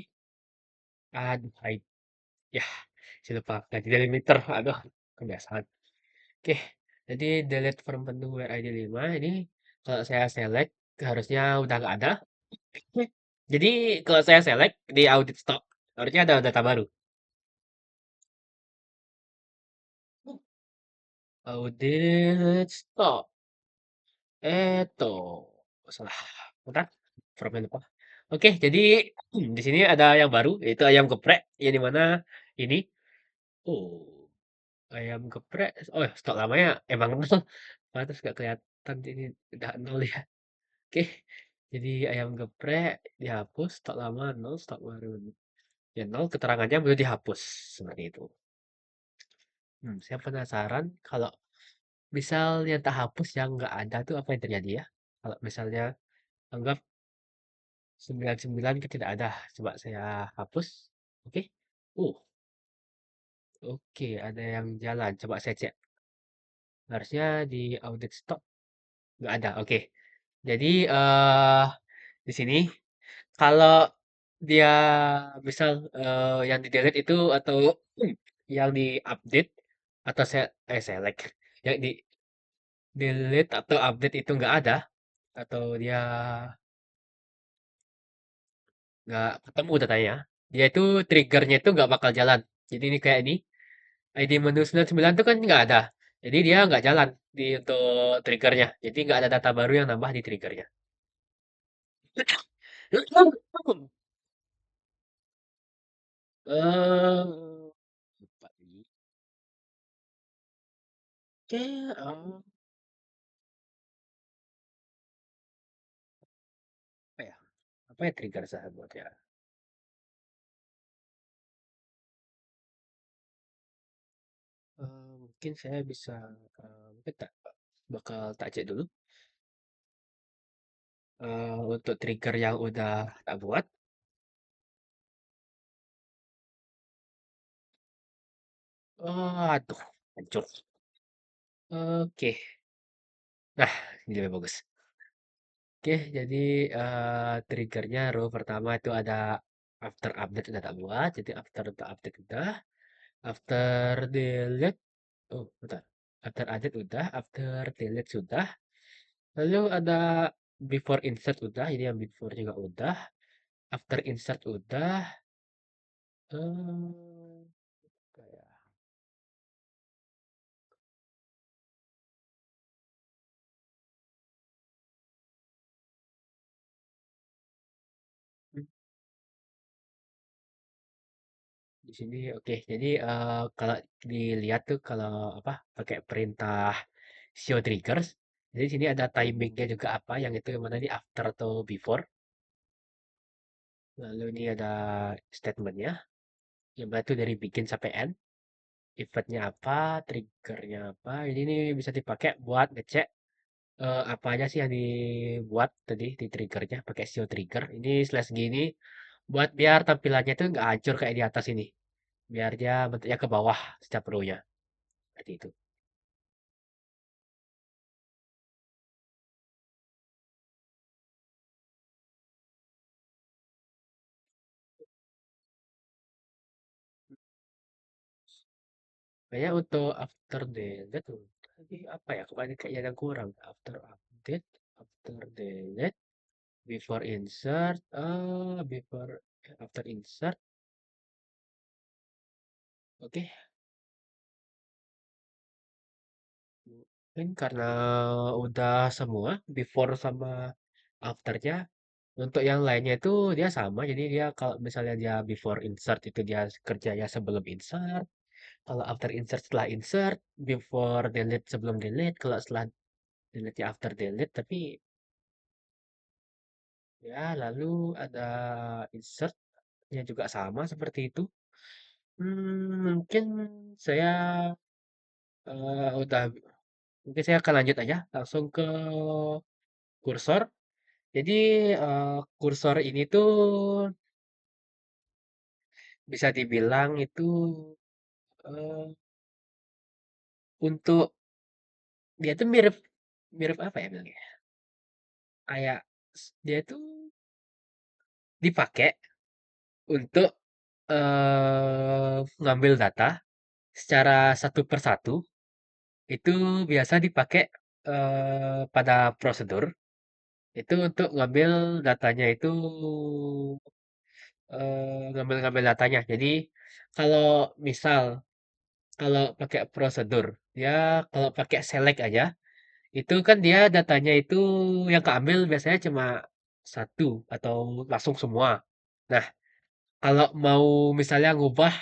Aduh, ID. Ya, saya lupa ganti delimiter. Aduh, kebiasaan. Oke, jadi delete from menu where ID 5 ini kalau saya select harusnya udah nggak ada. Oke. Jadi kalau saya select di audit stock harusnya ada data baru. Audit stop. Eto. Salah. Bentar. Fragmen lupa. Oke, jadi di sini ada yang baru, yaitu ayam geprek. Yang dimana ini. Oh, ayam geprek. Oh, stok lamanya emang nol. Pantas gak kelihatan ini udah nol ya. Oke, jadi ayam geprek dihapus. Stok lama nol, stok baru. Ya nol, keterangannya belum dihapus. Seperti itu. Saya penasaran kalau misal yang tak hapus yang nggak ada tuh apa yang terjadi ya? Kalau misalnya anggap 99 kan tidak ada. Coba saya hapus. Oke. Uh, oke, ada yang jalan. Coba saya cek. Harusnya di audit stock nggak ada. Oke. Jadi di sini kalau dia misal yang di delete itu atau yang di update atau saya select yang di delete atau update itu nggak ada atau dia nggak ketemu datanya, dia itu triggernya itu nggak bakal jalan. Jadi ini kayak ini, ID menu 99 itu kan nggak ada. Jadi dia nggak jalan di untuk triggernya. Jadi nggak ada data baru yang nambah di triggernya. Eh, lupa nih. Oke, apa ya? Apa ya trigger sahabat ya? Mungkin saya bisa, mungkin tak bakal tak cek dulu. Untuk trigger yang udah tak buat. Oh, aduh, hancur. Oke. Nah, ini lebih bagus. Oke, jadi triggernya row pertama itu ada after update udah tak buat, jadi after update udah, after delete, oh bentar, after update udah, after delete sudah, lalu ada before insert udah, jadi yang before juga udah, after insert udah, eh kayak hmm, di sini oke, jadi kalau dilihat tuh kalau apa pakai perintah show triggers. Jadi sini ada timingnya juga apa yang itu yang mana ini after atau before. Lalu ini ada statementnya, yang mana itu dari bikin sampai end. Eventnya apa, triggernya apa. Ini bisa dipakai buat ngecek apa aja sih yang dibuat tadi di triggernya pakai show trigger. Ini slash gini buat biar tampilannya itu nggak hancur kayak di atas ini. Biar dia bentuknya ke bawah setiap row-nya. Seperti itu. Kayaknya untuk after delete tuh, tadi apa ya? Kemarin kayaknya ada yang kurang. After update, after delete, before insert, before after insert. Oke, mungkin karena udah semua before sama afternya. Untuk yang lainnya itu dia sama. Jadi dia kalau misalnya dia before insert itu dia kerjanya sebelum insert. Kalau after insert setelah insert, before delete sebelum delete. Kalau setelah delete ya after delete. Tapi ya, lalu ada insertnya juga sama seperti itu. Mungkin saya udah, mungkin saya akan lanjut aja langsung ke kursor. Jadi kursor ini tuh bisa dibilang itu eh, untuk dia tuh mirip mirip apa ya bilangnya? Kayak dia tuh dipakai untuk ngambil data secara satu persatu. Itu biasa dipakai pada prosedur itu untuk ngambil datanya itu ngambil-ngambil datanya. Jadi kalau misal kalau pakai prosedur, ya kalau pakai select aja, itu kan dia datanya itu yang keambil biasanya cuma satu atau langsung semua. Nah, kalau mau misalnya ngubah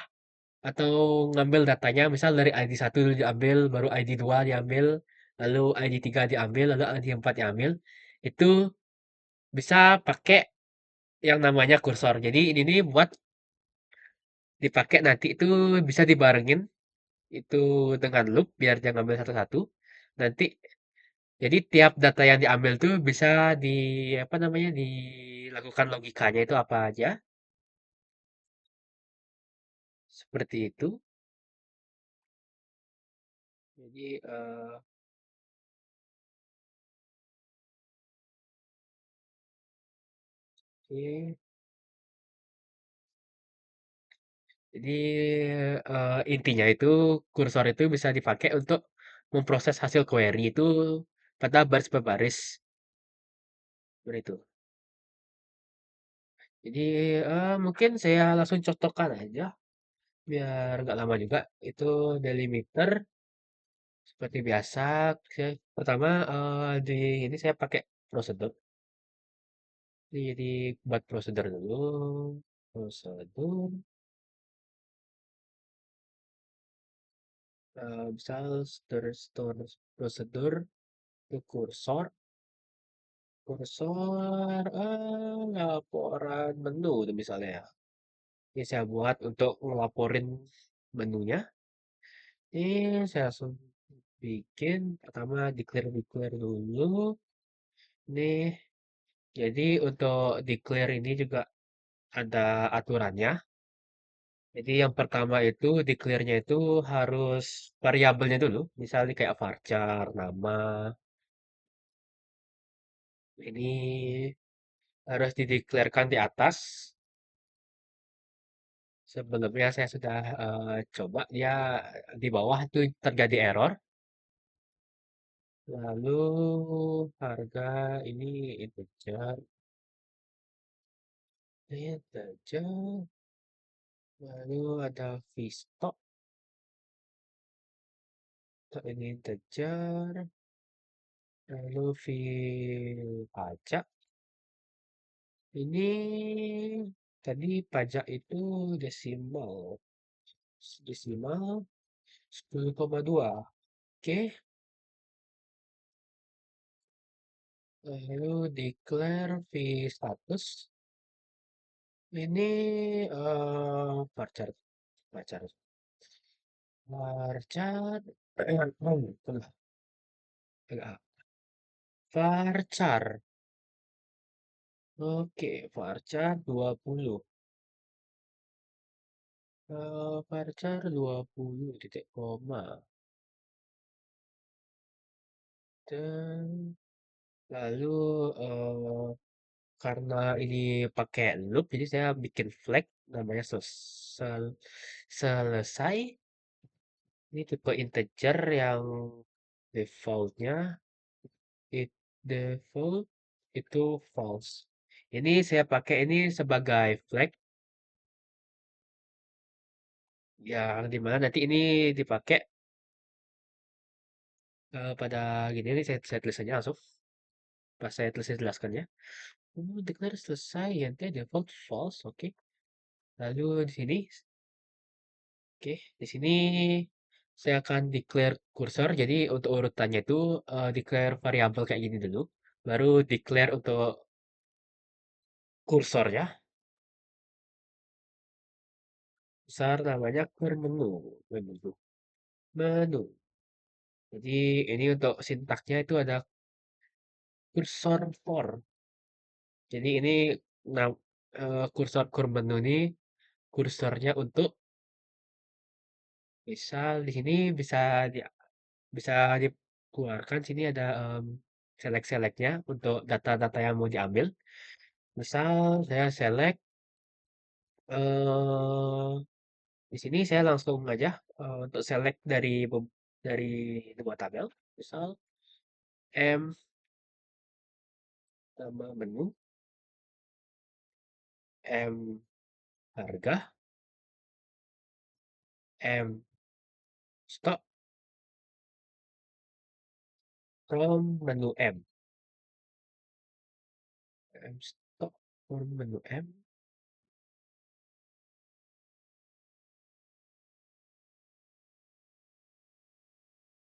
atau ngambil datanya, misal dari ID satu diambil, baru ID 2 diambil, lalu ID 3 diambil, lalu ID 4 diambil, itu bisa pakai yang namanya kursor. Jadi ini nih buat dipakai nanti itu bisa dibarengin itu dengan loop biar jangan ngambil satu-satu. Nanti jadi tiap data yang diambil tuh bisa di apa namanya dilakukan logikanya itu apa aja seperti itu. Jadi oke. Jadi intinya itu kursor itu bisa dipakai untuk memproses hasil query itu pada baris per baris seperti itu. Jadi mungkin saya langsung contohkan aja biar nggak lama juga. Itu delimiter seperti biasa. Pertama di ini saya pakai prosedur. Jadi buat prosedur dulu. Prosedur. Misal prosedur ke kursor. Kursor, laporan menu itu misalnya ya. Ini saya buat untuk ngelaporin menunya. Ini saya langsung bikin. Pertama declare dulu. Nih, jadi untuk declare ini juga ada aturannya. Jadi yang pertama itu declare-nya itu harus variabelnya dulu. Misalnya kayak varchar, nama. Ini harus dideklarkan di atas. Sebelumnya saya sudah coba dia di bawah itu terjadi error. Lalu harga ini integer, integer. Lalu ada fee stock, ini integer. Lalu fee pajak. Ini tadi pajak itu desimal, desimal 10,2. Oke, lalu declare fee status. Ini varchar, varchar, varchar. Tengah, tengah. Varchar. Oke, varchar 20. Varchar 20 titik koma. Dan lalu karena ini pakai loop, jadi saya bikin flag namanya selesai. Ini tipe integer yang defaultnya it default itu false. Ini saya pakai ini sebagai flag yang dimana nanti ini dipakai pada gini nih saya tulis aja langsung pas saya tulis saya jelaskannya. Declare selesai nanti default false, oke. Lalu di sini, oke, di sini saya akan declare cursor. Jadi untuk urutannya itu declare variabel kayak gini dulu, baru declare untuk kursornya. Besar namanya core menu, menu, menu. Jadi ini untuk sintaksnya itu ada kursor for. Jadi ini kursor core menu ini kursornya untuk misal di sini bisa dikeluarkan sini ada select-selectnya untuk data-data yang mau diambil. Misal saya select eh di sini saya langsung aja untuk select dari dua tabel. Misal M nama menu, M harga, M Stop from menu M. Stop from menu M.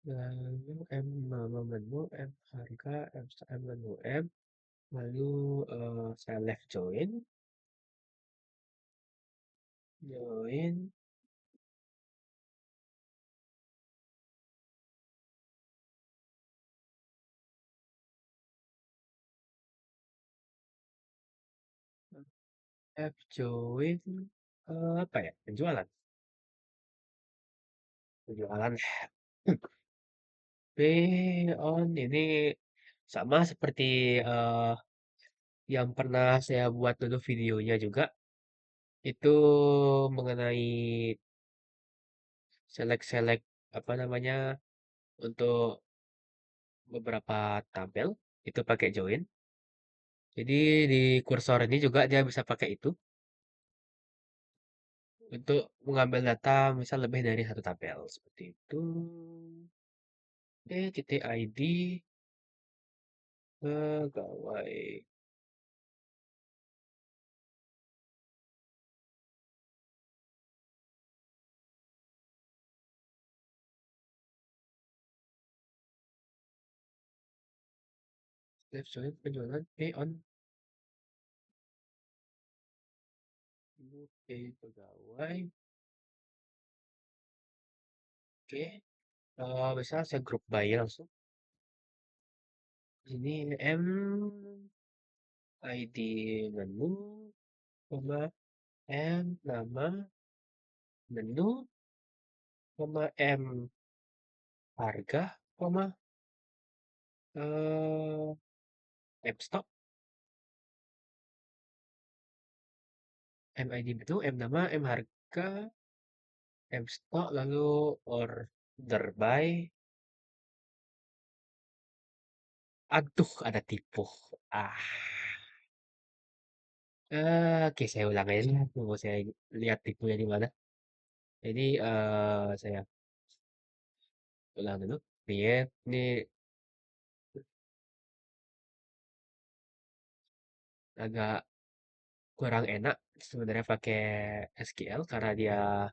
Lalu M nama menu, M harga, M menu M. Lalu saya left join, join, left join, apa ya? Penjualan, penjualan. Pay on ini sama seperti eh, yang pernah saya buat dulu videonya juga. Itu mengenai select-select apa namanya untuk beberapa tabel itu pakai join. Jadi di kursor ini juga dia bisa pakai itu untuk mengambil data misal lebih dari satu tabel seperti itu. Titik ID pegawai. Left join penjualan pay on. Oke, pegawai. Oke. Misal saya grup by langsung. Ini M ID menu, koma M nama menu, koma M harga, koma eh M stock, M ID menu, M nama, M harga, M stock, lalu order by. Aduh, ada tipu. Ah, oke saya ulang aja. Tunggu saya lihat tipunya di mana. Jadi saya ulang dulu. Create ini agak kurang enak sebenarnya pakai SQL karena dia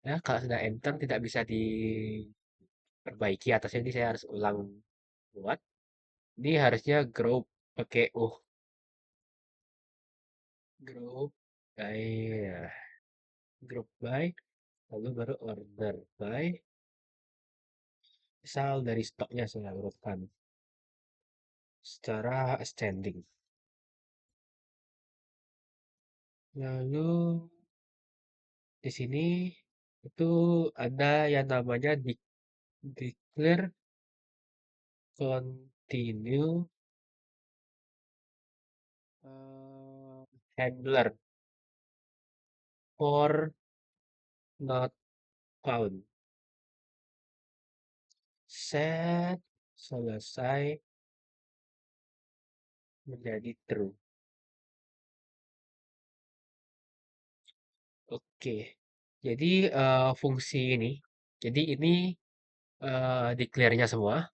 ya kalau sudah enter tidak bisa diperbaiki atasnya ini saya harus ulang buat. Ini harusnya group pakai group by ya, group by lalu baru order by misal dari stoknya saya urutkan secara ascending. Lalu di sini itu ada yang namanya declare continue handler for not found. Set selesai menjadi true. Oke. Jadi fungsi ini, jadi ini declare-nya semua.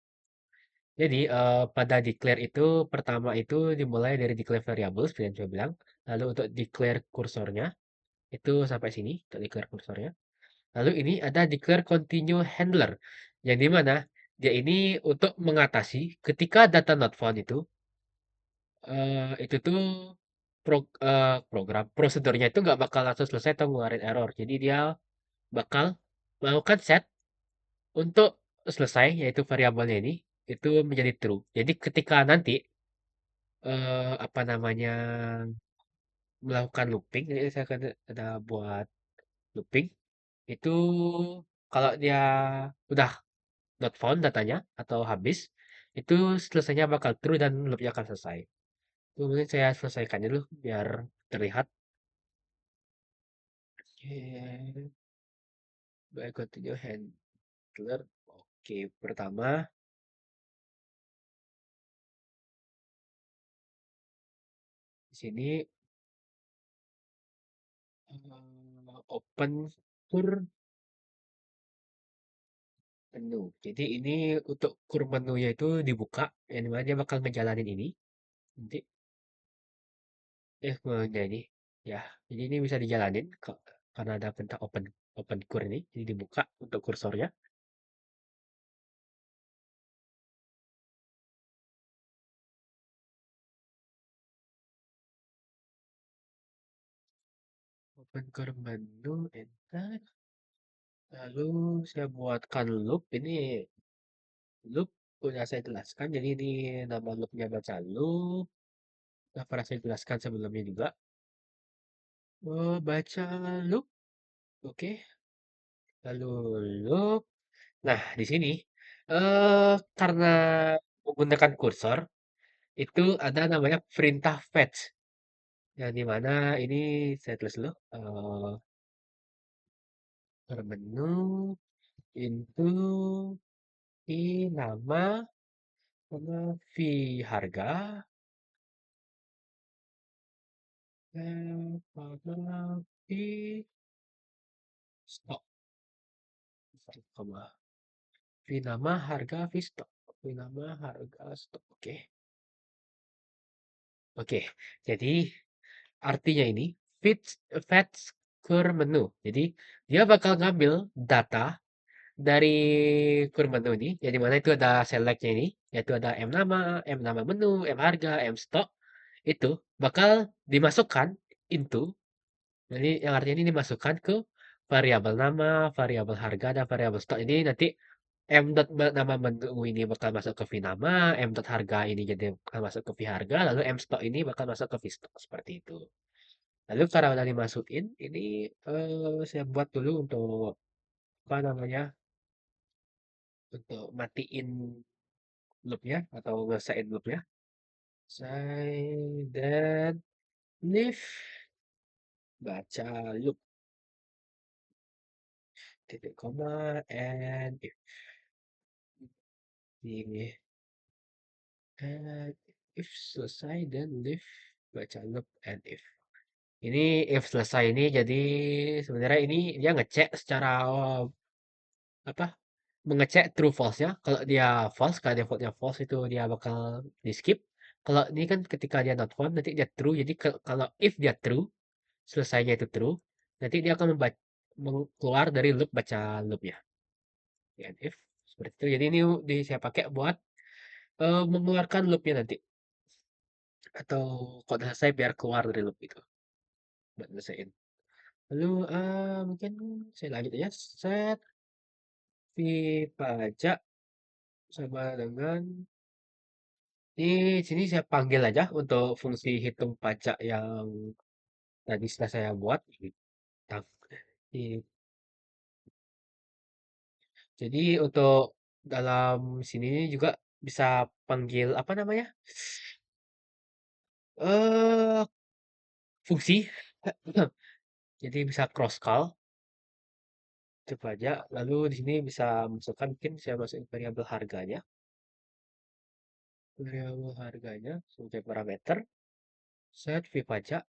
Jadi pada declare itu pertama itu dimulai dari declare variable seperti yang saya bilang. Lalu untuk declare kursornya itu sampai sini untuk declare kursornya. Lalu ini ada declare continue handler yang dimana dia ini untuk mengatasi ketika data not found itu tuh program prosedurnya itu nggak bakal langsung selesai atau ngeluarin error. Jadi dia bakal melakukan set untuk selesai yaitu variabelnya ini itu menjadi true. Jadi ketika nanti apa namanya melakukan looping, jadi saya akan ada buat looping itu kalau dia udah not found datanya atau habis itu selesainya bakal true dan loopnya akan selesai. Itu mungkin saya selesaikan dulu biar terlihat. Oke, baik continue handler. Oke, pertama di sini open menu. Jadi ini untuk kur menunya itu dibuka, yang dimana dia bakal ngejalanin ini. Nanti, menunya ini, ya. Jadi ini bisa dijalanin, karena ada perintah open kur ini. Jadi dibuka untuk kursornya. Open kur menu, enter. Lalu saya buatkan loop. Ini loop udah saya jelaskan. Jadi ini nama loopnya baca loop. Nah, pernah saya jelaskan sebelumnya juga. Oh, baca loop. Oke. Lalu loop. Nah, di sini karena menggunakan kursor itu ada namanya perintah fetch. Yang dimana ini saya tulis dulu. Bermenu into i nama sama v harga sama v stok. Koma. V nama harga v stok. V nama harga stok. Oke. Oke. Jadi artinya ini fetch fetch ke menu. Jadi dia bakal ngambil data dari kur menu ini, yang dimana itu ada selectnya ini, yaitu ada M nama menu, M harga, M stok, itu bakal dimasukkan into, jadi yang artinya ini dimasukkan ke variabel nama, variabel harga, dan variabel stok. Ini nanti nama menu ini bakal masuk ke v nama, M dot harga ini jadi bakal masuk ke v harga, lalu M stok ini bakal masuk ke v stok, seperti itu. Lalu cara udah dimasukin, ini saya buat dulu untuk apa namanya, untuk matiin loopnya atau ngesain loopnya. Say dan leave baca loop titik koma and if and if selesai dan leave baca loop and if. Ini if selesai ini jadi sebenarnya ini dia ngecek secara apa, mengecek true false-nya. Kalau dia false, kalau defaultnya false itu dia bakal di skip. Kalau ini kan ketika dia not found nanti dia true. Jadi kalau if dia true, selesainya itu true, nanti dia akan keluar dari loop baca loopnya. Ya, if seperti itu. Jadi ini saya pakai buat mengeluarkan loopnya nanti, atau kalau udah selesai biar keluar dari loop itu buat selesaiin. Lalu mungkin saya lanjut aja. Set fee pajak sama dengan di sini saya panggil aja untuk fungsi hitung pajak yang tadi sudah saya buat. Nah, i- Jadi untuk dalam sini juga bisa panggil apa namanya? Eh fungsi. Jadi bisa cross call itu aja. Lalu di sini bisa masukkan, mungkin saya masukin variabel harganya. Variabel harganya sebagai parameter. Set v pajak.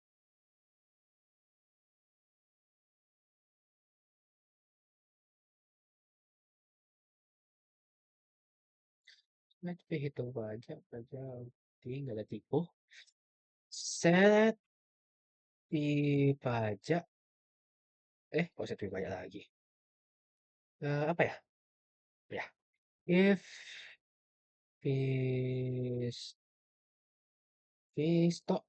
Set v hitung pajak. Pajak. Nggak ada tipu. Set v pajak. Kok set v pajak lagi? Apa ya? Ya. If v, v stop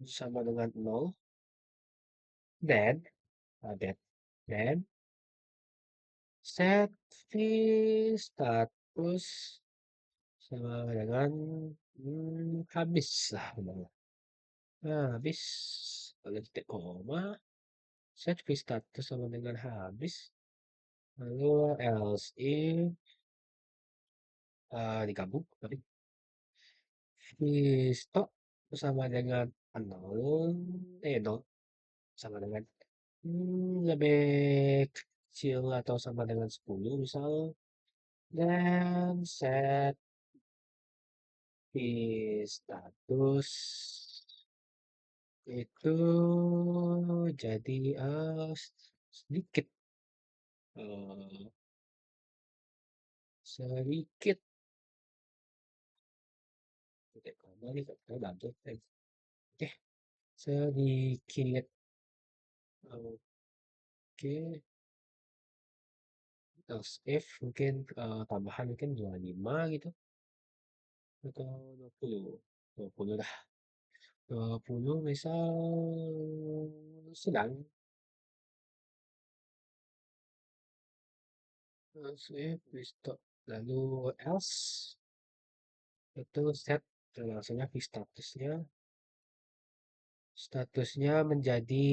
sama dengan nol, then then set v status sama dengan habis lah umpamanya. Nah, habis ada titik koma, set v status sama dengan habis, lalu else if digabung tapi v stop sama dengan nol, nol sama dengan lebih kecil atau sama dengan 10 misal, dan set di status itu jadi sedikit sedikit titik koma nih kita bantu. Oke, sedikit. Oke, else if mungkin tambahan mungkin 25 gitu atau 20. 20 dah. 20 misal sedang. Else if stop. Lalu else itu set langsungnya di statusnya menjadi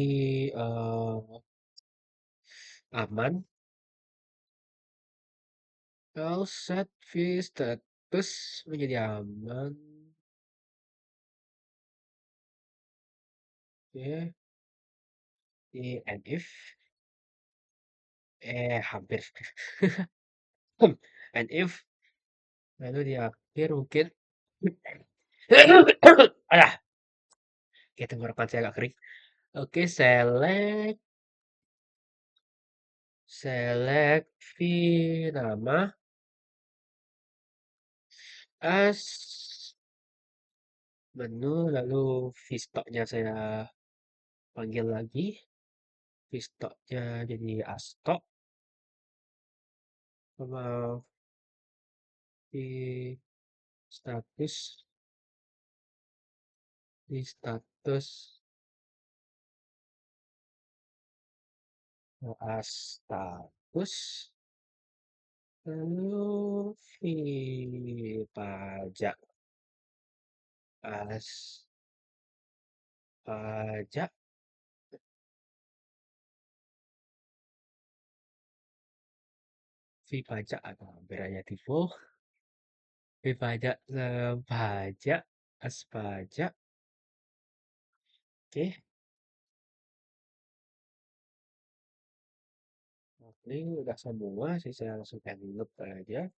aman. Else set v status menjadi aman. Oke, and if hampir. And if lalu di akhir mungkin alah, oke tenggorokan saya agak kering. Oke, select nama as menu lalu vistoknya saya panggil lagi vistoknya jadi astok sama di status di status status lalu pajak as pajak pajak atau beranya tipe pajak pajak as pajak oke. Ini udah semua sih saya langsung loop aja.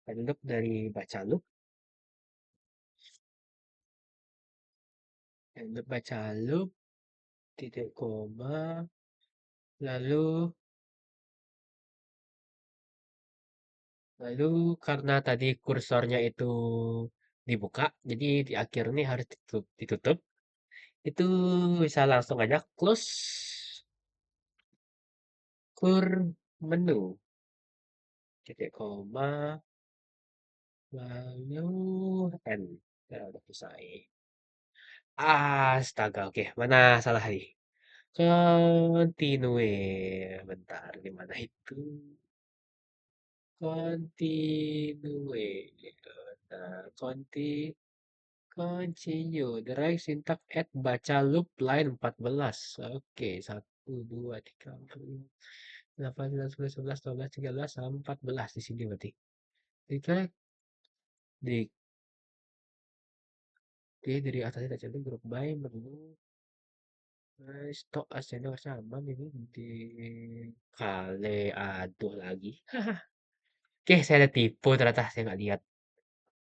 Loop dari baca loop. Loop baca loop. Titik koma. Lalu lalu karena tadi kursornya itu dibuka, jadi di akhir ini harus ditutup. Itu bisa langsung aja close kur menu. Titik koma. Lalu N. Ya udah selesai. Astaga, oke. Mana salah nih? Continue. Bentar, di mana itu? Continue. Nah, continue. The right syntax at baca loop line 14. Oke, 1, 2, 3, 4, 5, 8, 9, 10, 11, 12, 13, sampai 14 di sini berarti. Diklik di dari atasnya tidak cantik grup by menu. Stok aslinya harusnya aman ini di kale aduh lagi. Oke, saya ada tipu ternyata saya nggak lihat.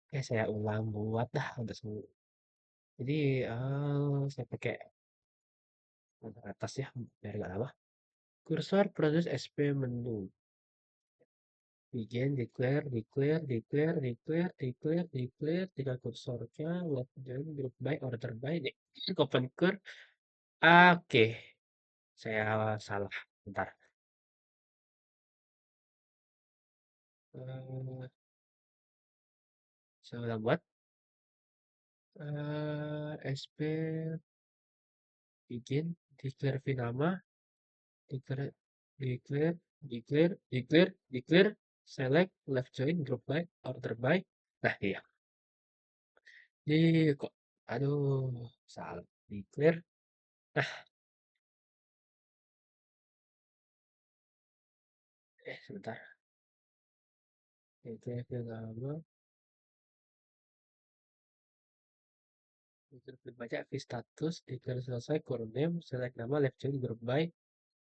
Oke, saya ulang buat dah untuk semua. Jadi, saya pakai yang atas ya, biar nggak lama. Cursor proses SP menu. Begin, declare. Tinggal kursornya, left join, group by, order by. Nih, open cur. Oke, saya salah. Bentar. Eh, saya ulang buat. SP begin, declare nama, declare, declare, select, left join, group by, order by. Nah, iya. Kok, aduh, salah. Declare. Nah, sebentar. Declare nama, declare baca, status, declare selesai, core name, select nama, left join, group by,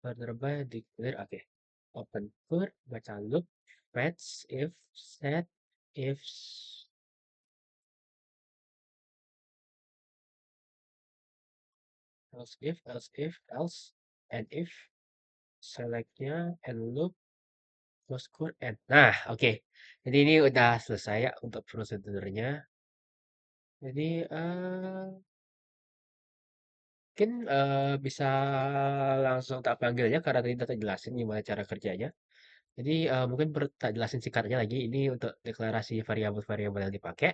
order by, declare. Oke. Open for, baca loop, fetch, if, set, if, else, and if, selectnya and loop Post end. Nah, oke. Jadi ini udah selesai ya untuk prosedurnya. Jadi mungkin bisa langsung tak panggil ya karena tadi udah tak jelasin gimana cara kerjanya. Jadi mungkin perlu tak jelasin singkatnya lagi. Ini untuk deklarasi variabel-variabel yang dipakai.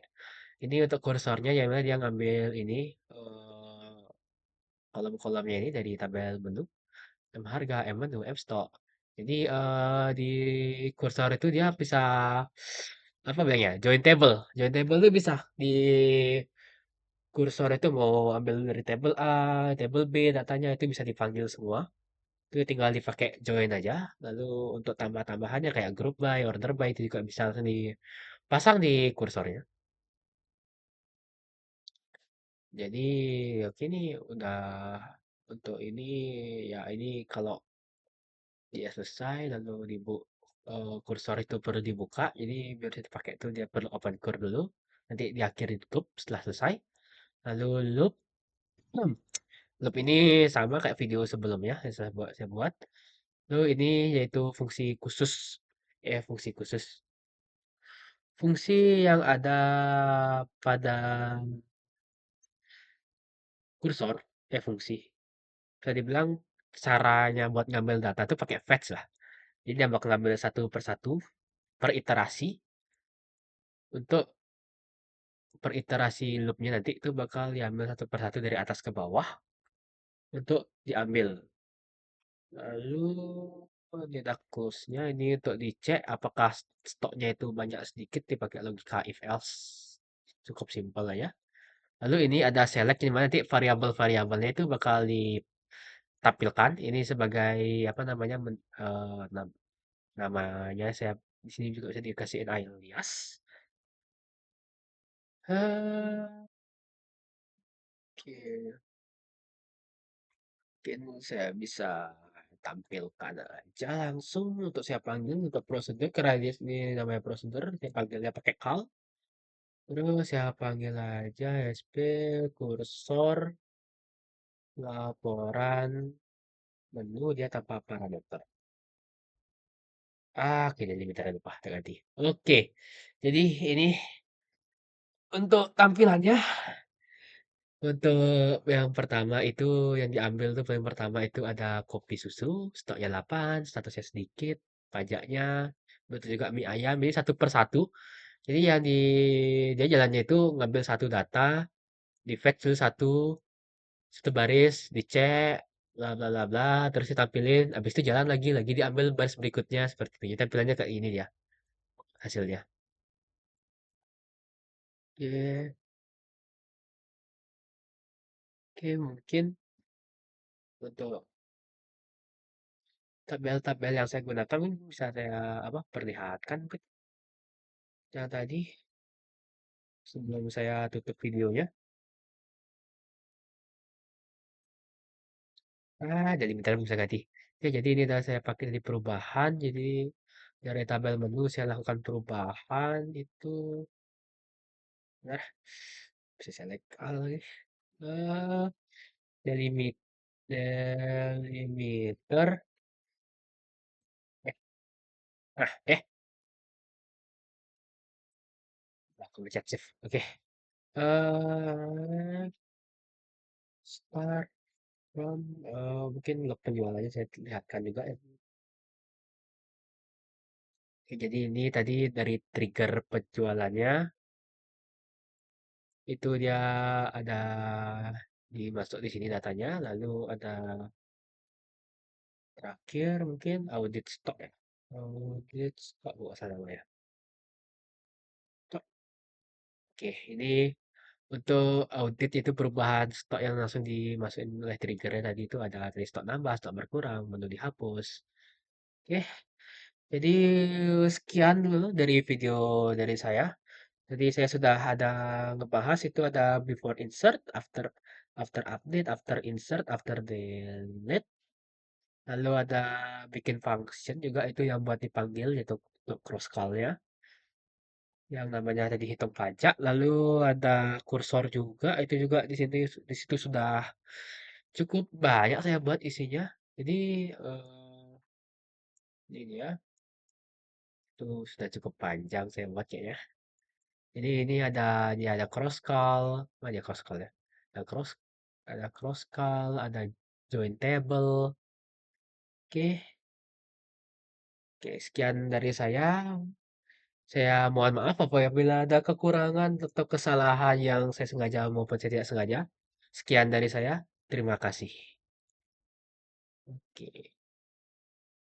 Ini untuk kursornya yang mana dia ngambil ini kolom-kolomnya ini dari tabel menu, M harga, M menu, M stok. Jadi di kursor itu dia bisa apa bilangnya? Join table. Join table itu bisa di kursor itu mau ambil dari table A, table B, datanya itu bisa dipanggil semua. Itu tinggal dipakai join aja. Lalu untuk tambah-tambahannya kayak group by, order by itu juga bisa langsung dipasang di kursornya. Jadi oke nih udah untuk ini ya ini kalau dia selesai lalu kursor itu perlu dibuka. Jadi biar bisa dipakai itu dia perlu open curve dulu. Nanti di akhir ditutup setelah selesai. Lalu loop. Hmm, Loop ini sama kayak video sebelumnya yang saya buat. Lalu ini yaitu fungsi khusus. Fungsi khusus. Fungsi yang ada pada kursor, fungsi. Bisa dibilang caranya buat ngambil data itu pakai fetch lah. Jadi dia bakal ngambil satu persatu per iterasi. Untuk per iterasi loopnya nanti itu bakal diambil satu persatu dari atas ke bawah untuk diambil. Lalu nyetak close-nya ini untuk dicek apakah stoknya itu banyak sedikit dipakai logika if else. Cukup simpel lah ya. Lalu ini ada select di mana nanti variabel-variabelnya itu bakal ditampilkan. Ini sebagai apa namanya namanya saya di sini juga bisa dikasihin alias. Eh, Oke, mungkin saya bisa tampilkan aja langsung untuk saya panggil untuk prosedur karena dia ini namanya prosedur saya panggilnya pakai call. Terus saya panggil aja SP kursor laporan menu dia tanpa parameter. Oke, jadi bentar lupa ganti. Oke, jadi ini untuk tampilannya. Untuk yang pertama itu yang diambil tuh paling pertama itu ada kopi susu, stoknya 8, statusnya sedikit, pajaknya, betul juga mie ayam, ini satu per satu. Jadi yang dia jalannya itu ngambil satu data, di fetch dulu satu baris, dicek, bla bla bla bla, terus ditampilin, habis itu jalan lagi diambil baris berikutnya seperti itu. Jadi tampilannya kayak ini ya hasilnya. Oke, oke mungkin untuk tabel-tabel yang saya gunakan mungkin bisa saya apa perlihatkan mungkin yang tadi sebelum saya tutup videonya. Jadi bentar bisa ganti. Ya, jadi ini adalah saya pakai di perubahan. Jadi dari tabel menu saya lakukan perubahan itu. Nah, bisa select all lagi. Eh, delimit, delimiter. Eh, aku pencet shift. Oke. Start from mungkin log penjualannya saya lihatkan juga ya. Oke, jadi ini tadi dari trigger penjualannya itu dia ada dimasuk di sini datanya, lalu ada terakhir mungkin audit stok ya. Audit stok bukan salah namanya. Stok. Oke, ini untuk audit itu perubahan stok yang langsung dimasukin oleh triggernya tadi itu ada dari stok nambah, stok berkurang, menu dihapus. Oke, jadi sekian dulu dari video dari saya. Jadi saya sudah ada ngebahas itu ada before insert, after after update, after insert, after delete. Lalu ada bikin function juga itu yang buat dipanggil yaitu untuk cross call-nya yang namanya tadi hitung pajak. Lalu ada kursor juga itu juga di situ sudah cukup banyak saya buat isinya. Jadi ini ya. Itu sudah cukup panjang saya buat kayaknya. Jadi ini ada cross call, ada cross call ya. Ada cross call, ada join table. Oke, oke sekian dari saya. Saya mohon maaf apabila ada kekurangan atau kesalahan yang saya sengaja maupun saya tidak sengaja. Sekian dari saya. Terima kasih. Oke.